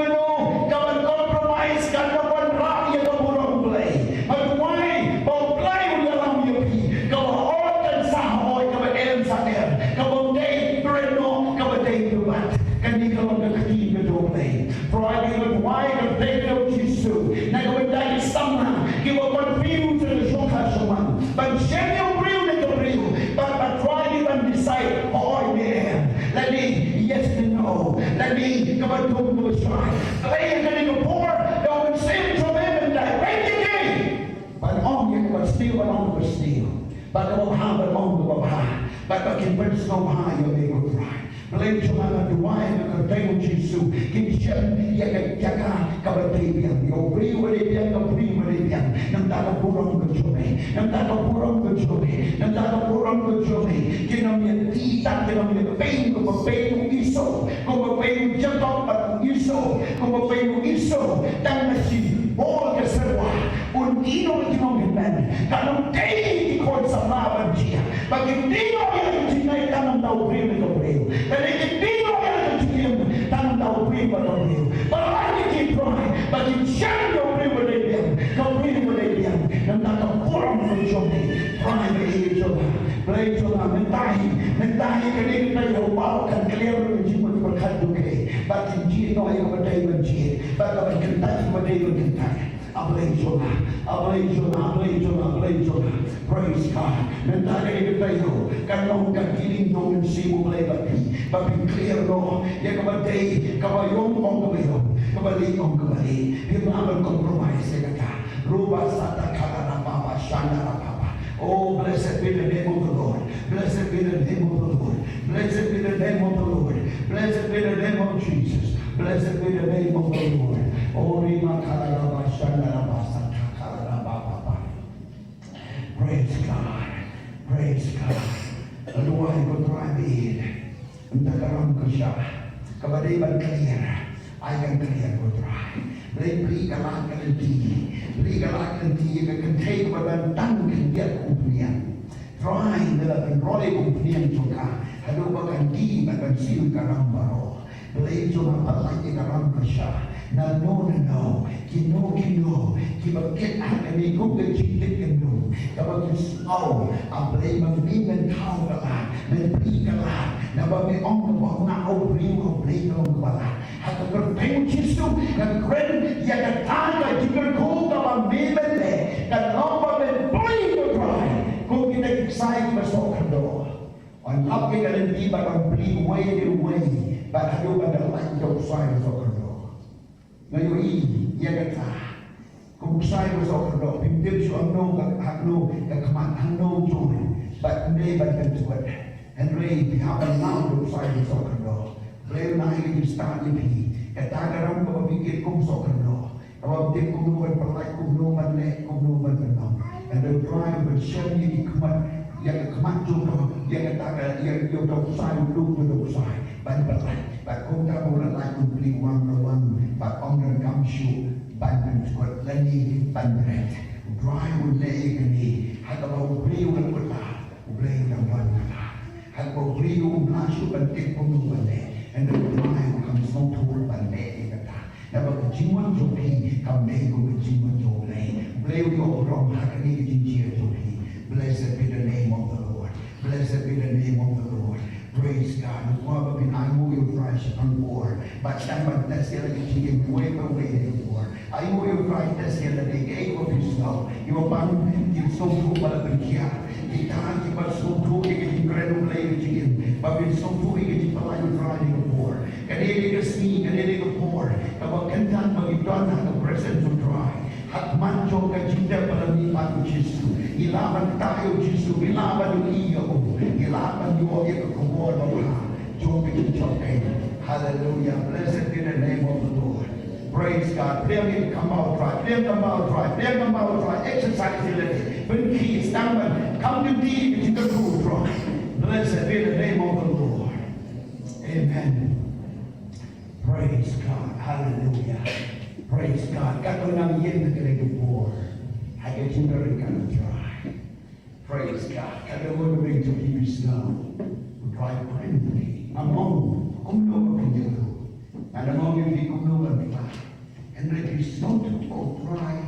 come and compromise. Kanu, one rock, you don't want to play. But why? But play will allow you to go all and Sahoy, come and end Saher. Come on, day, Breno, come and day, do what? Can you go on the key to play? For I give it wide of David of Jesus. Now go and die summer. Give up one view to the Shokashaman. But Samuel real. But try and decide, oh man, let me yes and no. Let me come and go to a shrine. Play and go poor, go and sing from him and direct the game. But on you but steal, but on you steal. But the Baha, but on the Baha. But the convince no high, you may go cry. Believe to my wine and the table Jesus. Give shem, yaka, kabatibian. Your free with it, young free with it, young. Namdaka Puram Kuchome, Namdaka Puram Kuchome, Namdaka Puram Kuchome. Give them your tea, give them your pain, come a pain iso, come a pain jump up at iso, come a pain iso. Damasi, all the serwa, undino tinomen, kanong day because of lava chia. But if they don't tonight, tanong daw bring the brain. But if they don't to him, tanong daw bring the brain. But I didn't try, but in share your brain with them, come bring with them, and not a forum for Johnny, prime age of play to them, and die, can tayo wow, can clear the Jimmy for Kaduke, but in Gino, I have a day with G, but I can touch my day with Kentucky. Praise God. Mentari tayo, kanong kagiling doon si mo play but be clear no, ya kabatay, kabayong kabayong kabali, hinaman compromise ka. Ruba sa takala papa, shana papa. Oh, blessed be the name of the Lord. Blessed be the name of the Lord. Blessed be the name of the Lord. Blessed be the name of Jesus. Blessed be the name of the Lord. Oh, Rima Kalaraba Shandaraba Satakaraba. Praise God. Praise God. Aluay ko drive in. Ang takarang ko siya. Kabaliban clear. I can clear ko drive. Beli kalak nanti. Beli kalak nanti. Yang akan take berantang kegiatan kumpulan. Try dalam roy kumpulan juga. Halu bagan di bagan siu karang baro. Beli cuma palagi karang kesya. Na no, kino, kibagkit ang amigong gajitik kino, kapag ispaw, ang play magbigan tao ka la, nagpili ka la, na babiong kapag na-obriw ang play ka lang kapala. At ang kartayong Jesu, nag-gren, yakataga, jigarko ka magbigan le, kanong pabibuli ko try, kung kinag-excite ba sa okando. Ang happy ka rin di ba ang play way, but hayo ba na lang yung sign sa okando. Ngayon, iya kata, kung Usai was over no, him dips on no, have no, the command, have no joy, but they but them to it. And Ray, how and now the usai was over no. Ray na you start in he, at Tagaram, but we get comes over no. About the Kumu and Palai Kumu and Lake Kumu and no. And the drive would show you come, Yang command to Yang Taga, Yang Yoto, look with the usai, but Kota will like to be one, but on the gum shoe. Bangun kuat lagi banret, dry would lay any. Had about blue and put that, blame the one. Had about blue, nasu and take from the one day, and the dry comes not to work and lay at that. Never the Jiman Jopi come make with Jiman Jolay. Blame your wrong, Hakani Jinjia Jopi. Blessed be the name of the Lord. Blessed be the name of the Lord. Praise God. I know you try on board, but someone that's the other thing, wait away for. I know you try this the other day, gave of his love. You are bound, you so true, but the care. The time you were so true, you get incredible again, but it's so true, you get polite driving a board. And they get a sneak, and they get a board. About content, but you don't have the presence to try. At manjo ka jinda pala ni Patu Jesu. Ilaban tayo Jesu, ilaban yung iyo. Ilaban yung iyo kumolo ha. Hallelujah. Blessed be the name of the Lord. Praise God. Let me come out right. Let them out right. Let them out right. Exercise the living. When he is down, come to thee into the truth right. Blessed be the name of the Lord. Amen. Praise God. Hallelujah. Praise God. Kako nang yin na kinagpor. Hagit yung narikan dry. Praise God. Kada mo nabing to be snow. Dry friendly. Among kumno pinyo. And among you be kumno and fly. And let you snow to all dry.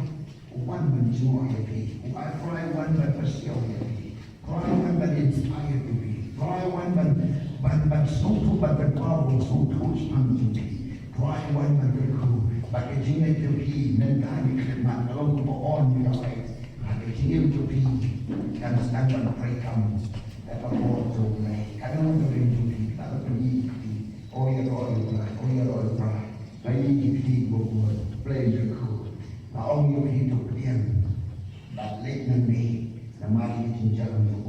One man joy be. I fry one man passion be. Fry one man inspired to be. Fry one man snow to but the power so to unto be. Fry one man the crew. Packaging to be, mentally, man, along to on your way. Packaging to be, and stand on pray come, that a more to make. I don't know to be, that to be, or your oil dry. I need to be good, play the cool. Now, all you need to be, but late and me, the mighty in German.